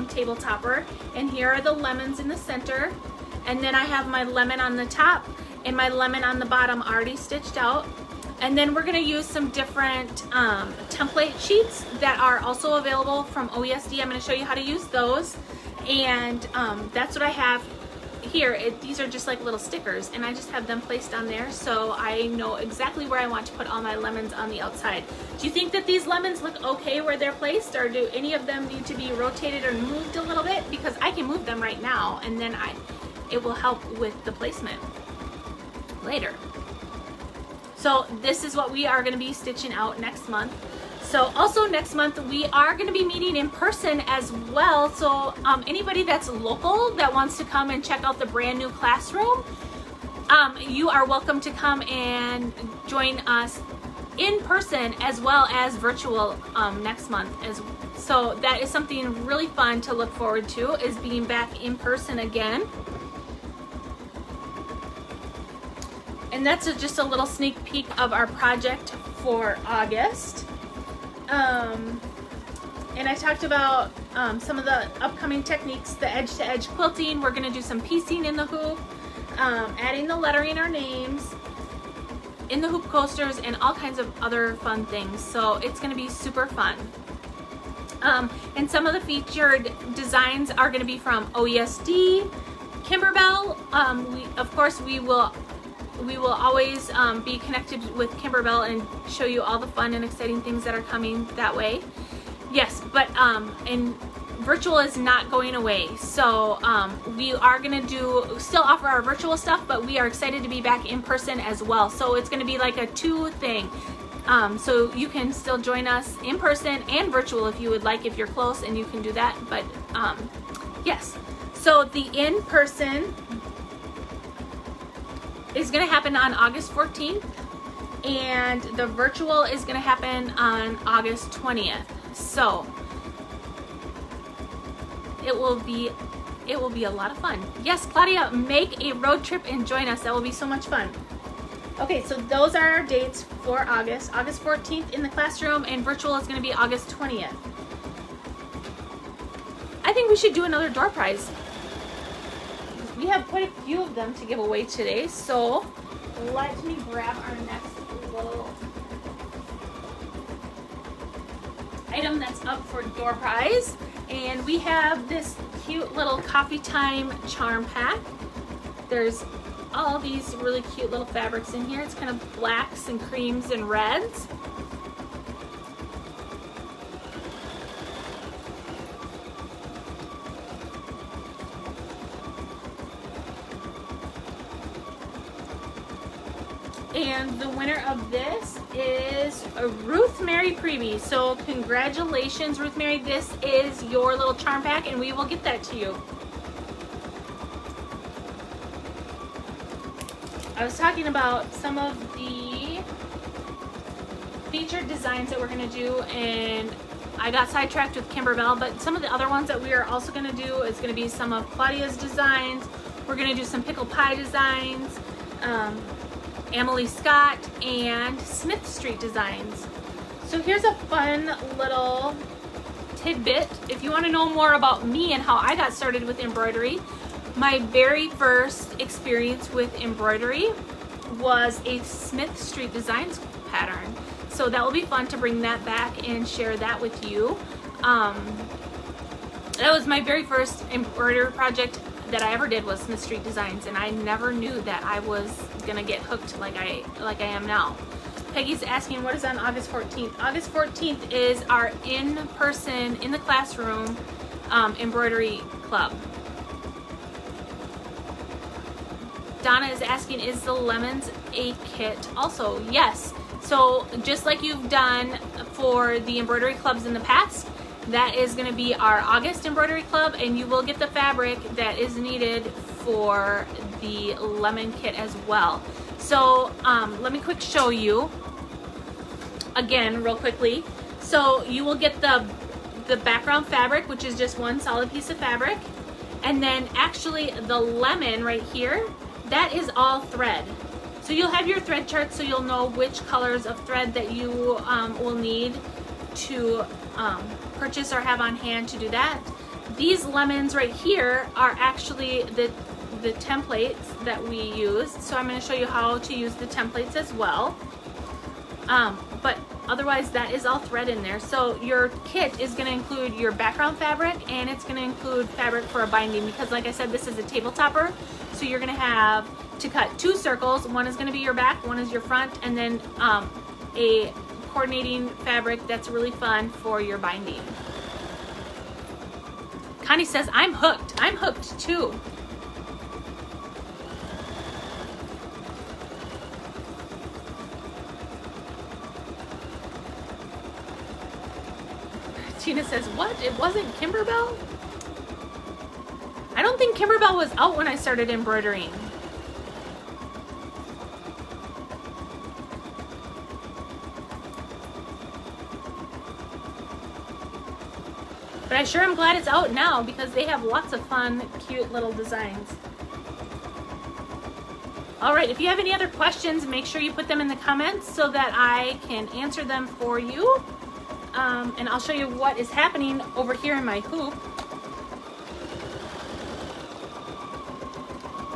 table topper, and here are the lemons in the center, and then I have my lemon on the top and my lemon on the bottom already stitched out. And then we're going to use some different template sheets that are also available from OESD. I'm going to show you how to use those, and that's what I have here. These are just like little stickers, and I just have them placed on there so I know exactly where I want to put all my lemons on the outside. Do you think that these lemons look okay where they're placed, or do any of them need to be rotated or moved a little bit? Because I can move them right now, and then it will help with the placement later. So this is what we are going to be stitching out next month. So also next month we are going to be meeting in person as well. So anybody that's local that wants to come and check out the brand new classroom, you are welcome to come and join us in person as well as virtual next month. So that is something really fun to look forward to, is being back in person again. And that's just a little sneak peek of our project for August. And I talked about some of the upcoming techniques, the edge-to-edge quilting. We're going to do some piecing in the hoop, adding the lettering our names in the hoop coasters, and all kinds of other fun things. So it's going to be super fun. And some of the featured designs are going to be from OESD, Kimberbell. Of course, we will always be connected with Kimberbell and show you all the fun and exciting things that are coming that way. Yes, but and virtual is not going away. So we are going to still offer our virtual stuff, but we are excited to be back in person as well. So it's going to be like a two thing. So you can still join us in person and virtual if you would like, if you're close, and you can do that. But yes, so the in-person is going to happen on August 14th, and the virtual is going to happen on August 20th. So it will be a lot of fun. Yes, Claudia, make a road trip and join us. That will be so much fun. Okay, so those are our dates for August. August 14th in the classroom, and virtual is going to be August 20th. I think we should do another door prize. We have quite a few of them to give away today, so let me grab our next little item that's up for door prize. And we have this cute little coffee time charm pack. There's all these really cute little fabrics in here. It's kind of blacks and creams and reds. And the winner of this is Ruth Mary Preby. So congratulations, Ruth Mary. This is your little charm pack, and we will get that to you. I was talking about some of the featured designs that we're going to do, and I got sidetracked with Kimberbell, but some of the other ones that we are also going to do is going to be some of Claudia's designs. We're going to do some pickle pie designs, Emily Scott, and Smith Street designs. So here's a fun little tidbit. If you want to know more about me and how I got started with embroidery, my very first experience with embroidery was a Smith Street Designs pattern. So that will be fun to bring that back and share that with you. That was my very first embroidery project that I ever did, was Smith Street Designs, and I never knew that I was gonna get hooked like I am now. Peggy's asking, what is on August 14th? August 14th is our in-person, in the classroom embroidery club. Donna is asking, is the lemons a kit also? Yes. So just like you've done for the embroidery clubs in the past, that is going to be our August embroidery club, and you will get the fabric that is needed for the lemon kit as well. So let me quick show you again real quickly. So you will get the background fabric, which is just one solid piece of fabric, and then actually the lemon right here, that is all thread. So you'll have your thread chart, so you'll know which colors of thread that you will need to purchase or have on hand to do that. These lemons right here are actually the templates that we use. So I'm going to show you how to use the templates as well. But otherwise, that is all thread in there. So your kit is going to include your background fabric, and it's going to include fabric for a binding, because like I said, this is a table topper. So you're going to have to cut 2 circles. One is going to be your back, one is your front, and then a coordinating fabric that's really fun for your binding. Connie says, I'm hooked. I'm hooked too. Tina says, what? It wasn't Kimberbell? I don't think Kimberbell was out when I started embroidering. But I sure am glad it's out now, because they have lots of fun, cute little designs. All right, if you have any other questions, make sure you put them in the comments so that I can answer them for you. And I'll show you what is happening over here in my hoop.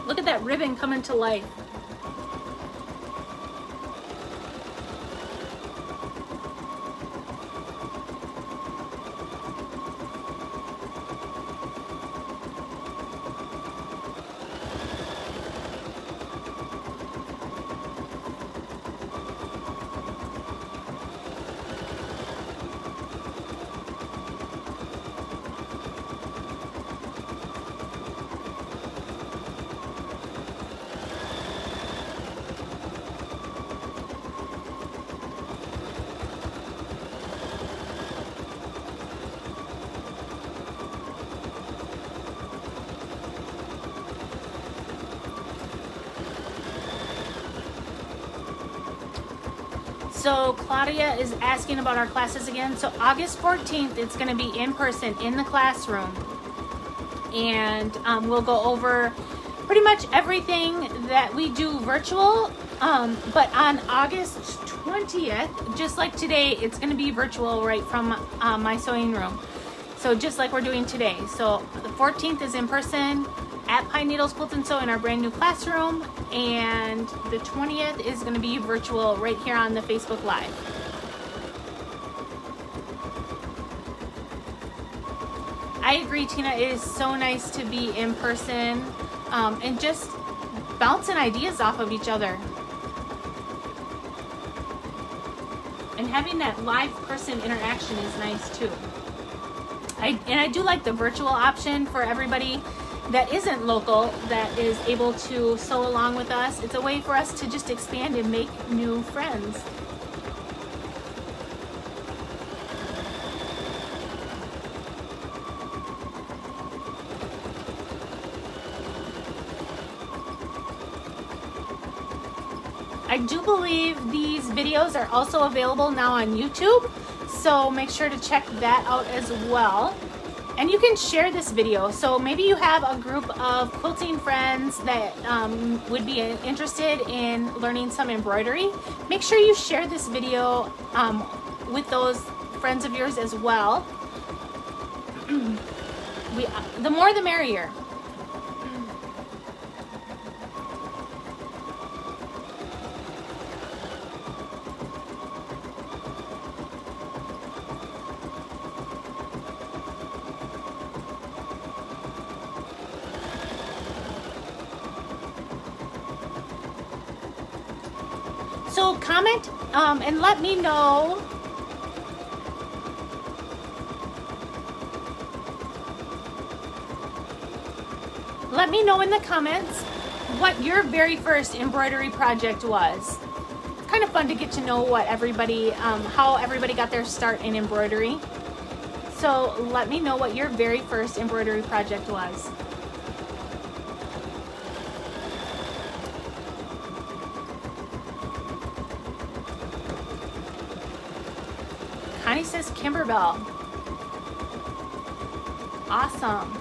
Look at that ribbon coming to life. So Claudia is asking about our classes again. So August 14th, it's going to be in person in the classroom. And we'll go over pretty much everything that we do virtual. But on August 20th, just like today, it's going to be virtual right from my sewing room. So just like we're doing today. So the 14th is in person at Pine Needles Quilt and Sew in our brand new classroom, and the 20th is going to be virtual right here on the Facebook Live. I agree, Tina. It is so nice to be in person and just bouncing ideas off of each other. And having that live person interaction is nice too. I do like the virtual option for everybody that isn't local, that is able to sew along with us. It's a way for us to just expand and make new friends. I do believe these videos are also available now on YouTube, so make sure to check that out as well. And you can share this video. So maybe you have a group of quilting friends that would be interested in learning some embroidery. Make sure you share this video with those friends of yours as well. The more the merrier. So comment and let me know in the comments what your very first embroidery project was. It's kind of fun to get to know what everybody, how everybody got their start in embroidery. So let me know what your very first embroidery project was. Connie says Kimberbell. Awesome.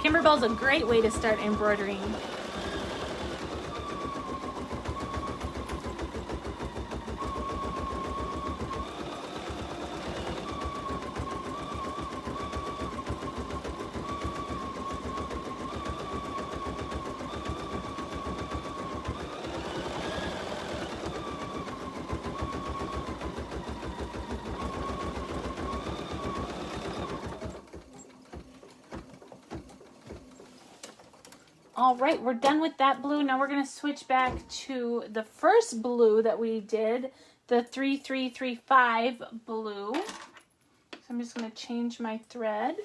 Kimberbell's a great way to start embroidering. All right, we're done with that blue. Now we're going to switch back to the first blue that we did, the 3335 blue. So I'm just going to change my thread.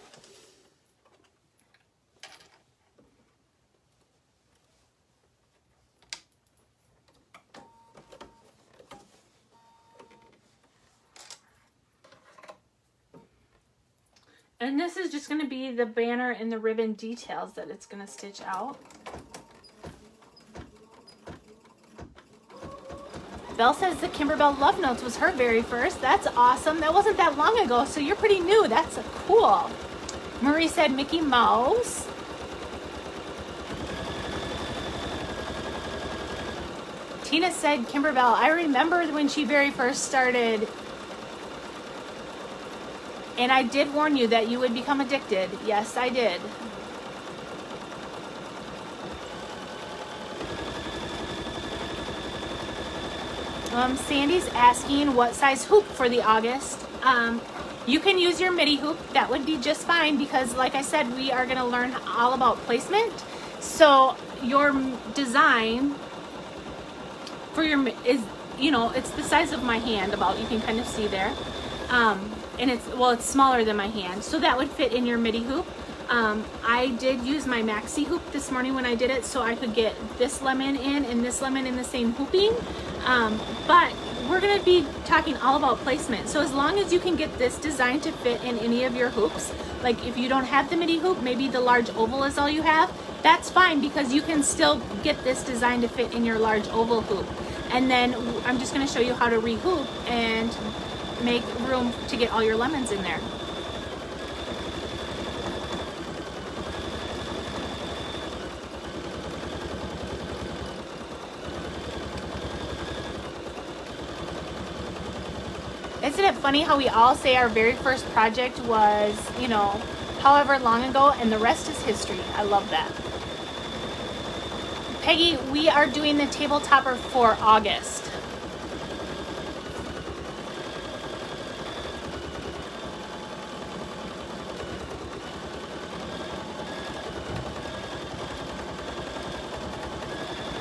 And this is just going to be the banner and the ribbon details that it's going to stitch out. Belle says the Kimberbell Love Notes was her very first. That's awesome. That wasn't that long ago, so you're pretty new. That's cool. Marie said Mickey Mouse. Tina said Kimberbell. I remember when she very first started. And I did warn you that you would become addicted. Yes, I did. Sandy's asking what size hoop for the August. You can use your midi hoop. That would be just fine because, like I said, we are going to learn all about placement. So your design for your is, you know, it's the size of my hand. About, you can kind of see there. And it's smaller than my hand, so that would fit in your midi hoop. I did use my maxi hoop this morning when I did it, so I could get this lemon in and this lemon in the same hooping. But we're going to be talking all about placement. So as long as you can get this design to fit in any of your hoops, like if you don't have the midi hoop, maybe the large oval is all you have, that's fine because you can still get this design to fit in your large oval hoop. And then I'm just going to show you how to rehoop and make room to get all your lemons in there. Isn't it funny how we all say our very first project was, you know, however long ago, and the rest is history. I love that. Peggy, we are doing the table topper for August.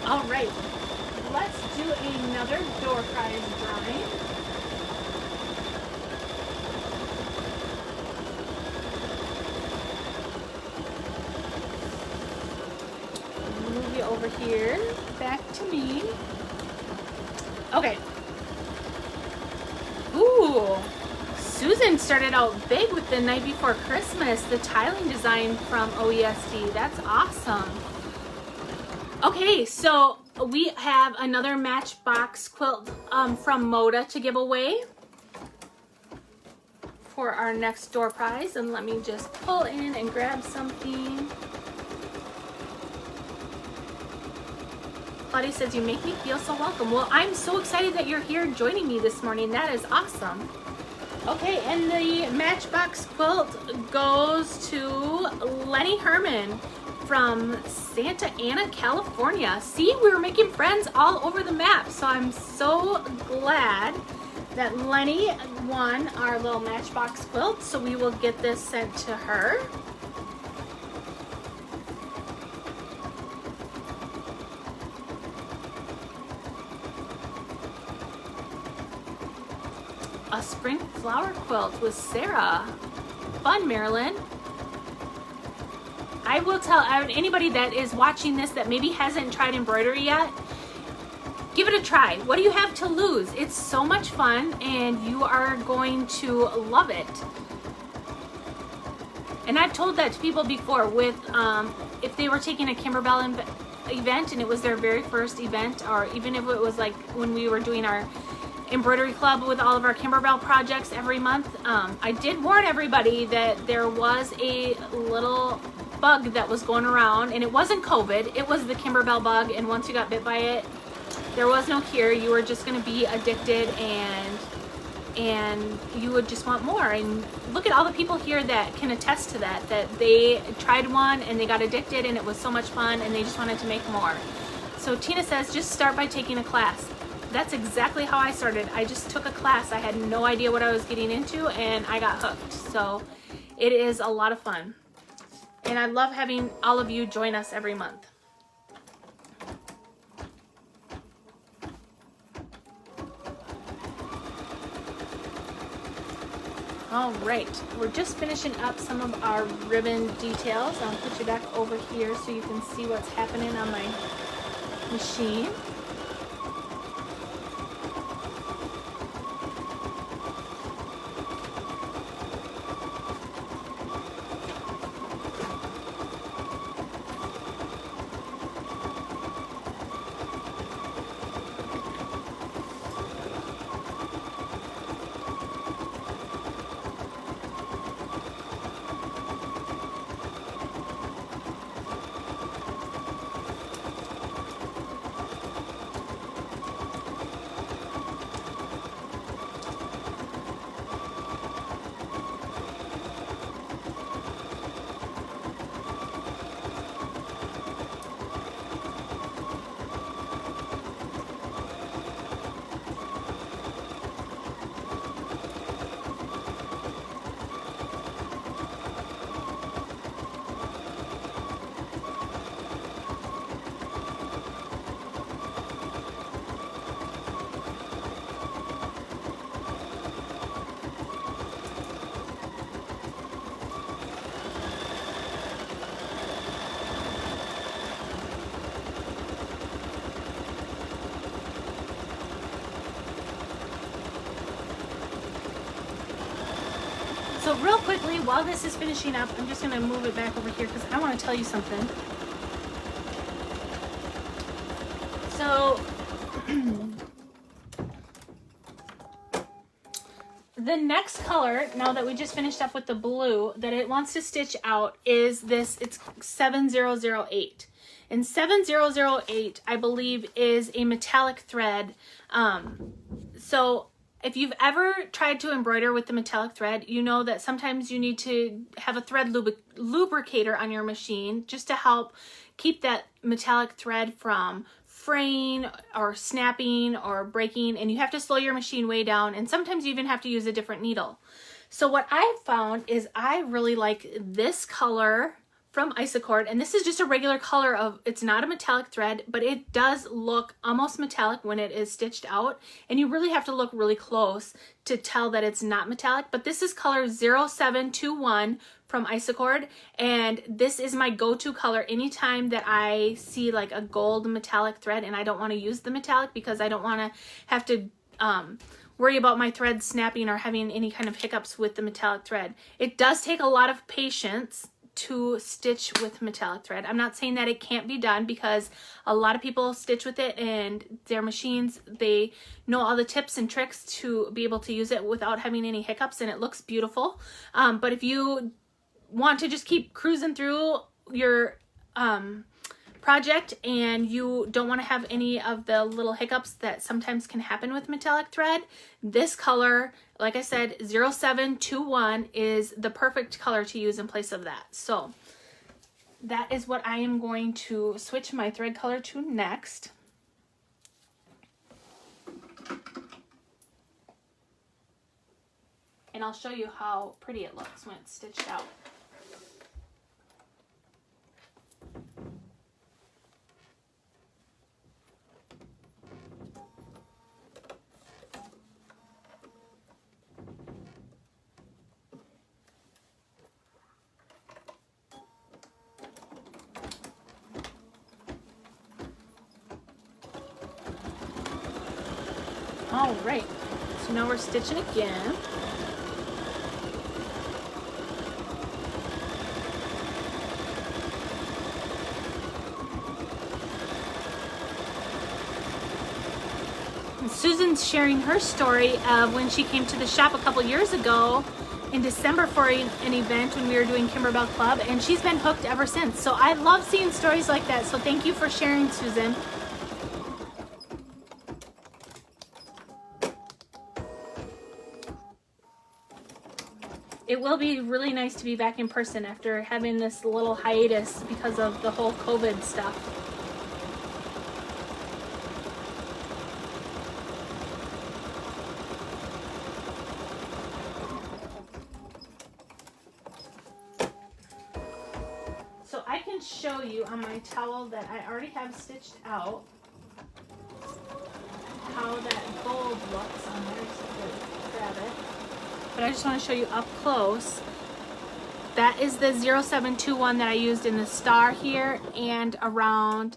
All right, let's do another door prize drawing. Move you over here, back to me. Okay. Ooh, Susan started out big with the Night Before Christmas, the tiling design from OESD. That's awesome. Okay, so we have another Matchbox quilt from Moda to give away for our next door prize. And let me just pull in and grab something. Claudia says, you make me feel so welcome. Well, I'm so excited that you're here joining me this morning. That is awesome. Okay, and the Matchbox quilt goes to Lenny Herman from Santa Ana, California. See, we were making friends all over the map. So I'm so glad that Lenny won our little Matchbox quilt. So we will get this sent to her. A spring flower quilt with Sarah. Fun, Marilyn. I will tell anybody that is watching this that maybe hasn't tried embroidery yet, give it a try. What do you have to lose? It's so much fun and you are going to love it. And I've told that to people before with if they were taking a Kimberbell event and it was their very first event, or even if it was like when we were doing our embroidery club with all of our Kimberbell projects every month, I did warn everybody that there was a little bug that was going around, and it wasn't COVID, it was the Kimberbell bug, and once you got bit by it, there was no cure. You were just going to be addicted, and you would just want more. And look at all the people here that can attest to that they tried one and they got addicted and it was so much fun and they just wanted to make more. So Tina says, just start by taking a class. That's exactly how I started. I just took a class. I had no idea what I was getting into and I got hooked. So it is a lot of fun. And I love having all of you join us every month. All right, we're just finishing up some of our ribbon details. I'll put you back over here so you can see what's happening on my machine. So real quickly, while this is finishing up, I'm just going to move it back over here because I want to tell you something. So the next color, now that we just finished up with the blue, that it wants to stitch out is this. It's 7008. And 7008, I believe, is a metallic thread. So if you've ever tried to embroider with the metallic thread, you know that sometimes you need to have a thread lubricator on your machine just to help keep that metallic thread from fraying or snapping or breaking, and you have to slow your machine way down, and sometimes you even have to use a different needle. So what I found is I really like this color from Isacord, and this is just a regular color of, it's not a metallic thread, but it does look almost metallic when it is stitched out, and you really have to look really close to tell that it's not metallic. But this is color 0721 from Isacord, and this is my go-to color anytime that I see like a gold metallic thread and I don't want to use the metallic, because I don't want to have to worry about my thread snapping or having any kind of hiccups with the metallic thread. It does take a lot of patience to stitch with metallic thread. I'm not saying that it can't be done, because a lot of people stitch with it and their machines, they know all the tips and tricks to be able to use it without having any hiccups, and it looks beautiful. But if you want to just keep cruising through your project and you don't want to have any of the little hiccups that sometimes can happen with metallic thread, this color, like I said, 0721 is the perfect color to use in place of that. So that is what I am going to switch my thread color to next. And I'll show you how pretty it looks when it's stitched out. All right, so now we're stitching again. And Susan's sharing her story of when she came to the shop a couple years ago in December for an event when we were doing Kimberbell Club, and she's been hooked ever since. So I love seeing stories like that, so thank you for sharing, Susan. It will be really nice to be back in person after having this little hiatus because of the whole COVID stuff. So I can show you on my towel that I already have stitched out how that gold looks on there. So grab it. But I just want to show you up close. That is the 0721 that I used in the star here and around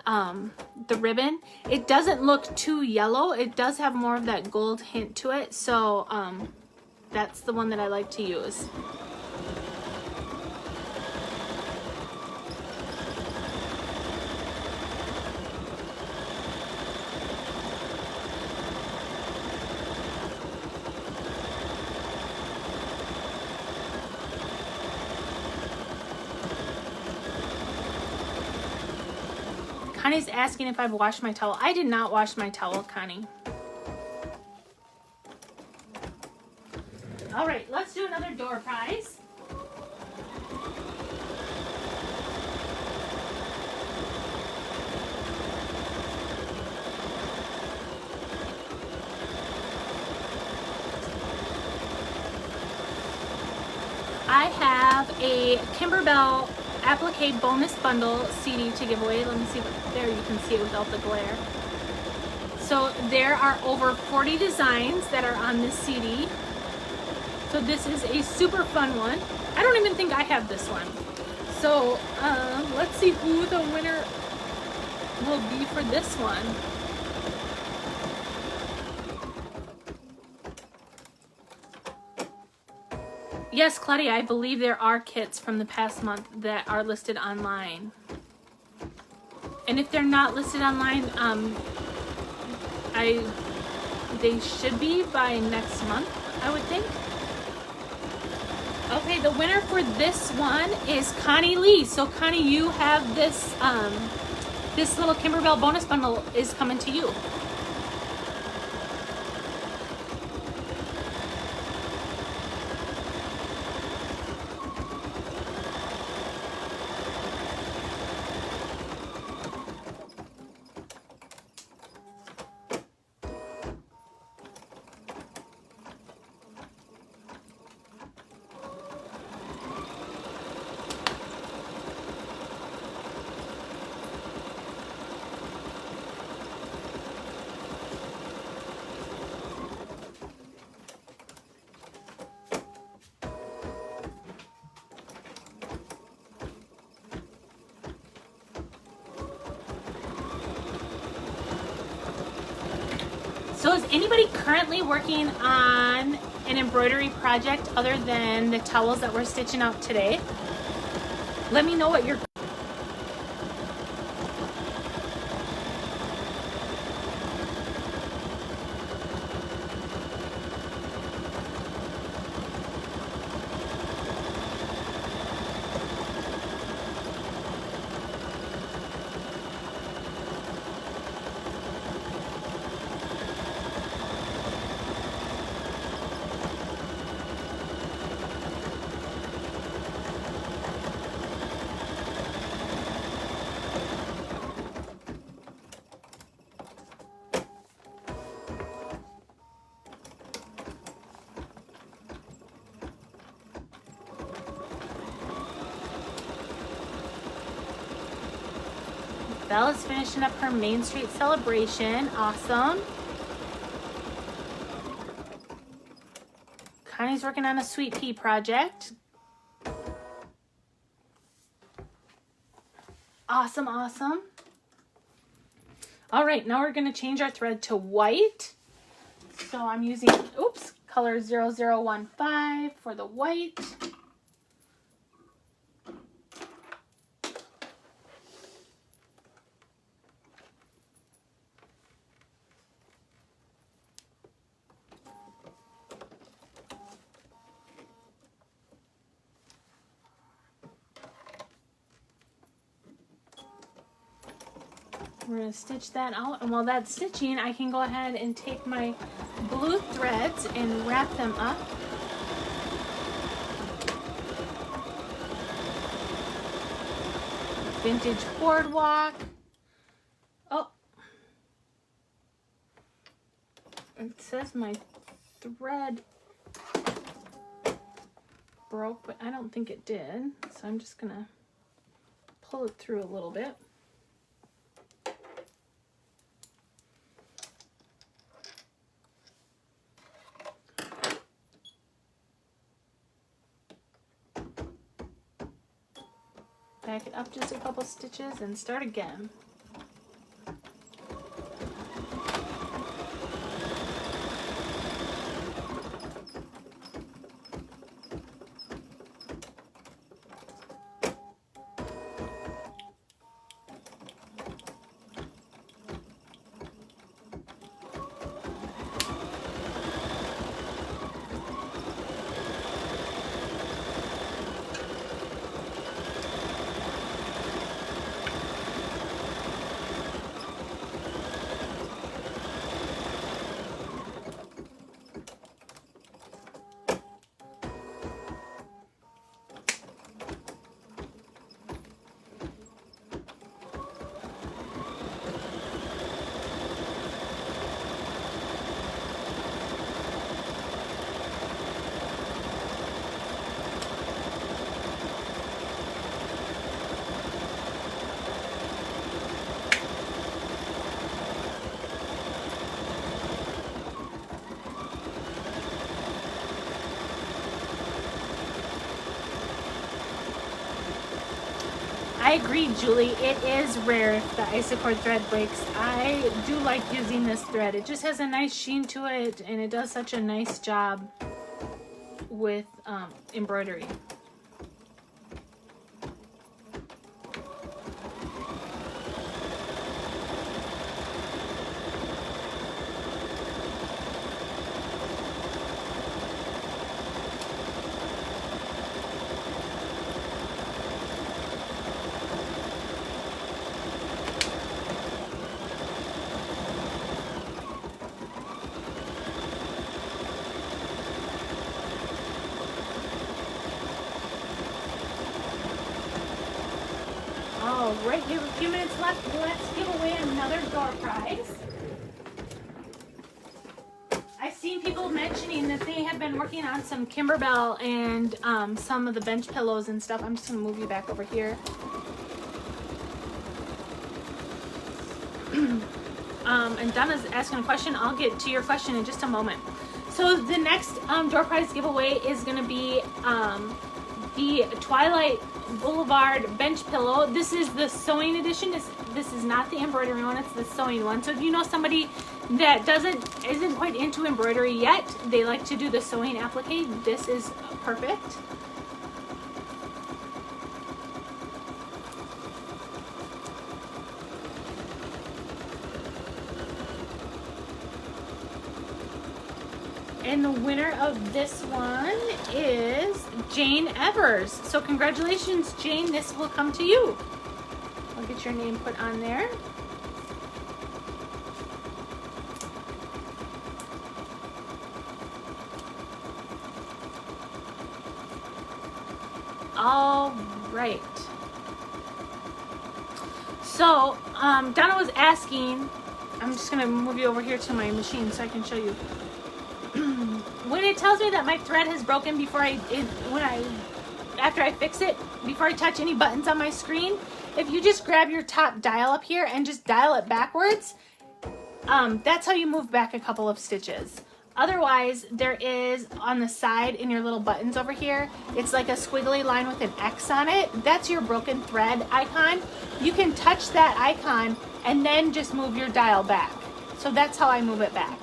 the ribbon. It doesn't look too yellow. It does have more of that gold hint to it. So that's the one that I like to use. Connie's asking if I've washed my towel. I did not wash my towel, Connie. All right, let's do another door prize. I have a Kimberbell Applique bonus bundle CD to give away. Let me see, there you can see it without the glare. So there are over 40 designs that are on this CD. So this is a super fun one. I don't even think I have this one. So let's see who the winner will be for this one. Yes, Claudia, I believe there are kits from the past month that are listed online. And if they're not listed online, I they should be by next month, I would think. Okay, the winner for this one is Connie Lee. So Connie, you have this this little Kimberbell bonus bundle is coming to you. So is anybody currently working on an embroidery project other than the towels that we're stitching out today? Let me know what you're... Bella's finishing up her Main Street celebration. Awesome. Connie's working on a sweet pea project. Awesome, awesome. All right, now we're going to change our thread to white. So I'm using, oops, color 0015 for the white. We're going to stitch that out, and while that's stitching, I can go ahead and take my blue threads and wrap them up. Vintage Boardwalk. Oh, it says my thread broke, but I don't think it did, so I'm just going to pull it through a little bit. Back it up just a couple stitches and start again. I agree, Julie. It is rare if the Isacord thread breaks. I do like using this thread. It just has a nice sheen to it, and it does such a nice job with embroidery. We have a few minutes left. Let's give away another door prize. I've seen people mentioning that they have been working on some Kimberbell and some of the bench pillows and stuff. I'm just going to move you back over here. And Donna's asking a question. I'll get to your question in just a moment. So the next door prize giveaway is going to be the Twilight Boulevard bench pillow. This is the sewing edition. This is not the embroidery one. It's the sewing one. So if you know somebody that isn't quite into embroidery yet, they like to do the sewing applique, this is perfect. And the winner of this one is Jane Evers. So congratulations, Jane. This will come to you. I'll get your name put on there. All right. So Donna was asking, I'm just going to move you over here to my machine so I can show you. When it tells me that my thread has broken after I fix it, before I touch any buttons on my screen, if you just grab your top dial up here and just dial it backwards, that's how you move back a couple of stitches. Otherwise, there is on the side in your little buttons over here, it's like a squiggly line with an X on it. That's your broken thread icon. You can touch that icon and then just move your dial back. So that's how I move it back.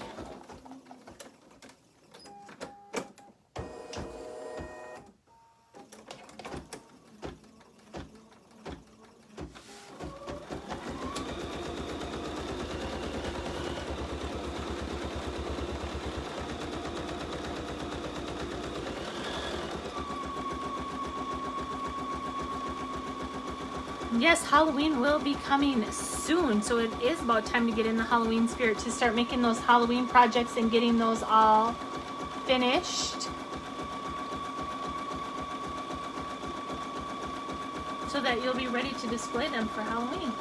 Yes, Halloween will be coming soon, so it is about time to get in the Halloween spirit, to start making those Halloween projects and getting those all finished, so that you'll be ready to display them for Halloween.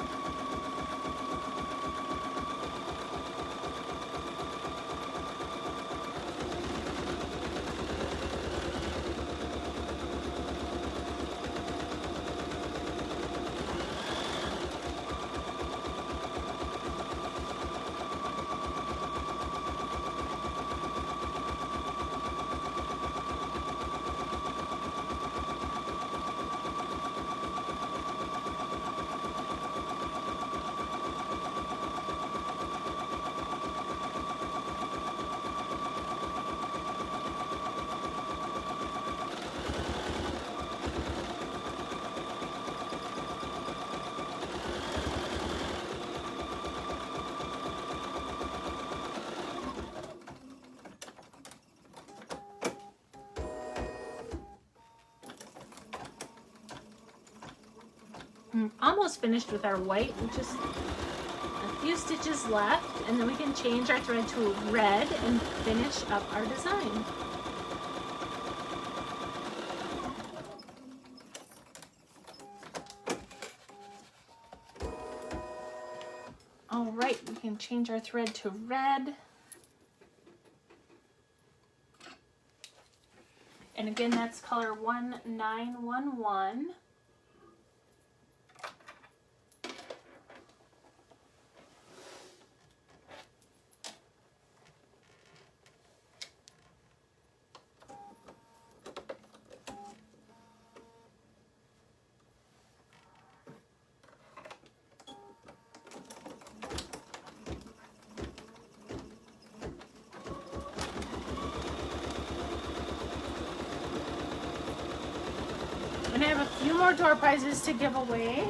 Almost finished with our white, just a few stitches left, and then we can change our thread to red and finish up our design. All right, we can change our thread to red. And again, that's color 1911. And I have a few more door prizes to give away.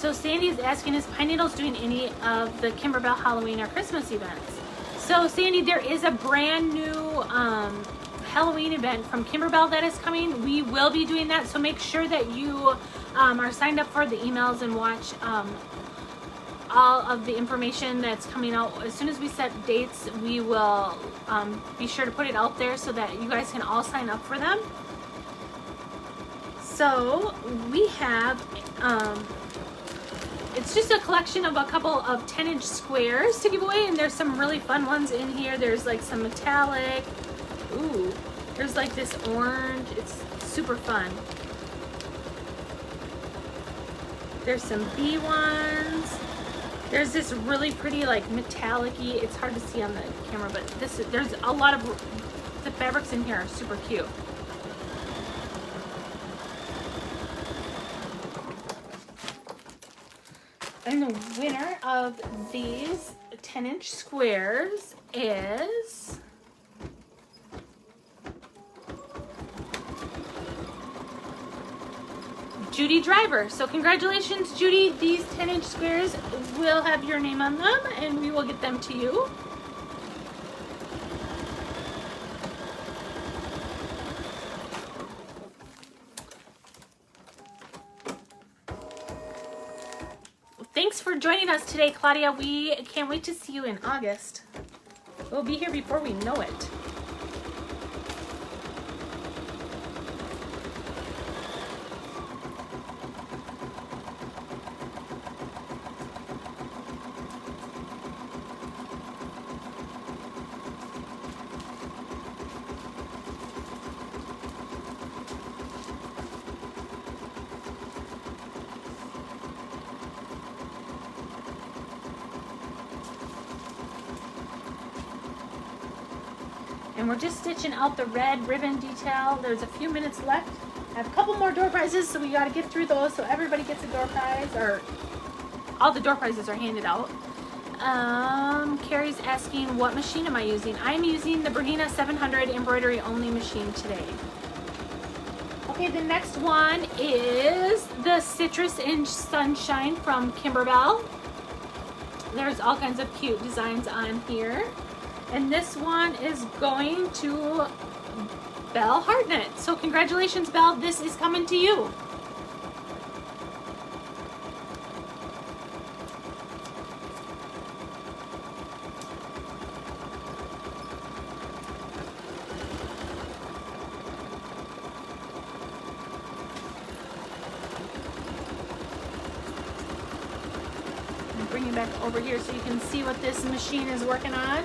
So Sandy is asking, is Pine Needles doing any of the Kimberbell Halloween or Christmas events? So Sandy, there is a brand new Halloween event from Kimberbell that is coming. We will be doing that, so make sure that you are signed up for the emails and watch all of the information that's coming out. As soon as we set dates, we will be sure to put it out there so that you guys can all sign up for them. So we have it's just a collection of a couple of 10-inch squares to give away, and there's some really fun ones in here. There's like some metallic, ooh, there's like this orange, it's super fun. There's some bee ones. There's this really pretty like metallic-y, it's hard to see on the camera, but there's a lot of, the fabrics in here are super cute. And the winner of these 10-inch squares is Judy Driver. So congratulations, Judy. These 10-inch squares will have your name on them, and we will get them to you. Thanks for joining us today, Claudia. We can't wait to see you in August. We'll be here before we know it. And we're just stitching out the red ribbon detail. There's a few minutes left. I have a couple more door prizes, so we got to get through those so everybody gets a door prize, or all the door prizes are handed out. Carrie's asking, what machine am I using? I'm using the Bernina 700 embroidery only machine today. Okay, the next one is the Citrus in Sunshine from Kimberbell. There's all kinds of cute designs on here. And this one is going to Belle Hartnett. So congratulations, Belle. This is coming to you. I'm bringing it back over here so you can see what this machine is working on.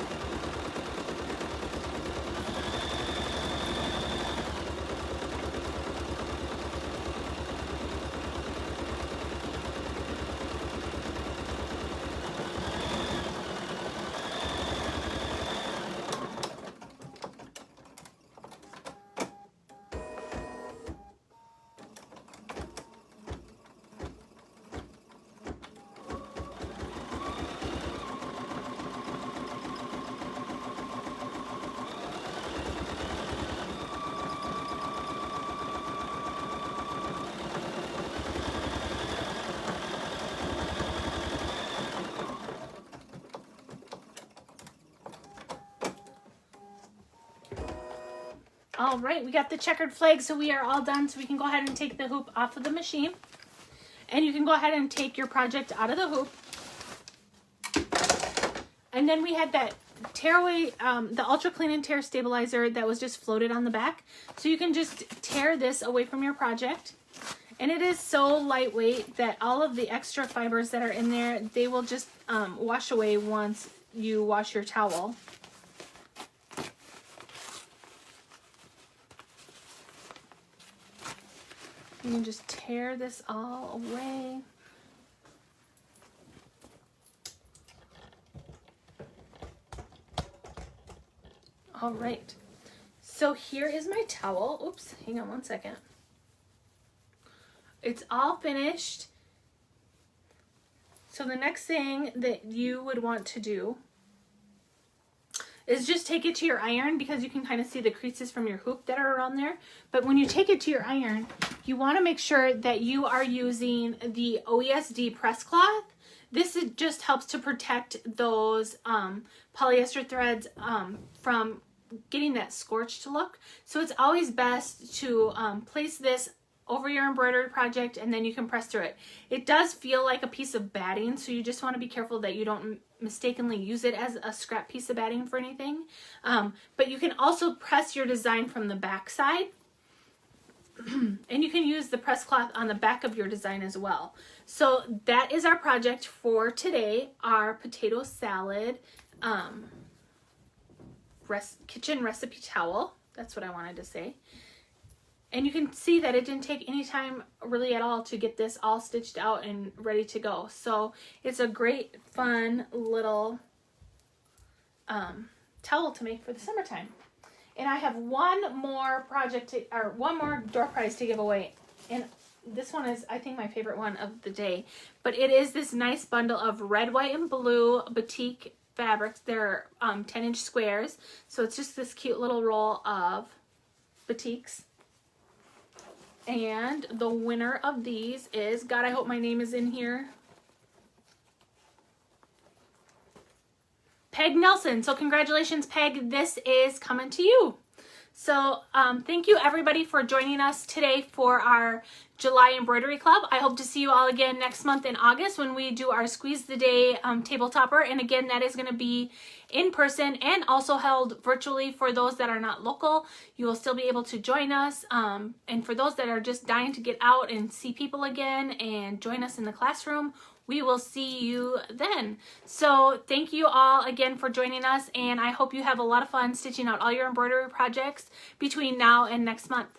All right, we got the checkered flag, so we are all done. So we can go ahead and take the hoop off of the machine. And you can go ahead and take your project out of the hoop. And then we had that tear away, the Ultra Clean and Tear Stabilizer that was just floated on the back. So you can just tear this away from your project. And it is so lightweight that all of the extra fibers that are in there, they will just wash away once you wash your towel. You can just tear this all away. All right, so here is my towel. Oops, hang on one second. It's all finished. So the next thing that you would want to do is just take it to your iron, because you can kind of see the creases from your hoop that are around there. But when you take it to your iron, you want to make sure that you are using the OESD press cloth. This just helps to protect those polyester threads from getting that scorched look. So it's always best to place this over your embroidery project, and then you can press through it. It does feel like a piece of batting, so you just want to be careful that you don't mistakenly use it as a scrap piece of batting for anything. But you can also press your design from the back side, and you can use the press cloth on the back of your design as well. So that is our project for today, our potato salad kitchen recipe towel. That's what I wanted to say. And you can see that it didn't take any time really at all to get this all stitched out and ready to go. So it's a great, fun little towel to make for the summertime. And I have one more project one more door prize to give away. And this one is, I think, my favorite one of the day. But it is this nice bundle of red, white, and blue batik fabrics. They're 10-inch squares. So it's just this cute little roll of batiks. And the winner of these is, God, I hope my name is in here, Peg Nelson. So congratulations, Peg. This is coming to you. So thank you everybody for joining us today for our July Embroidery Club. I hope to see you all again next month in August when we do our Squeeze the Day table topper. And again, that is going to be in person and also held virtually for those that are not local. You will still be able to join us. And for those that are just dying to get out and see people again and join us in the classroom, we will see you then. So thank you all again for joining us, and I hope you have a lot of fun stitching out all your embroidery projects between now and next month.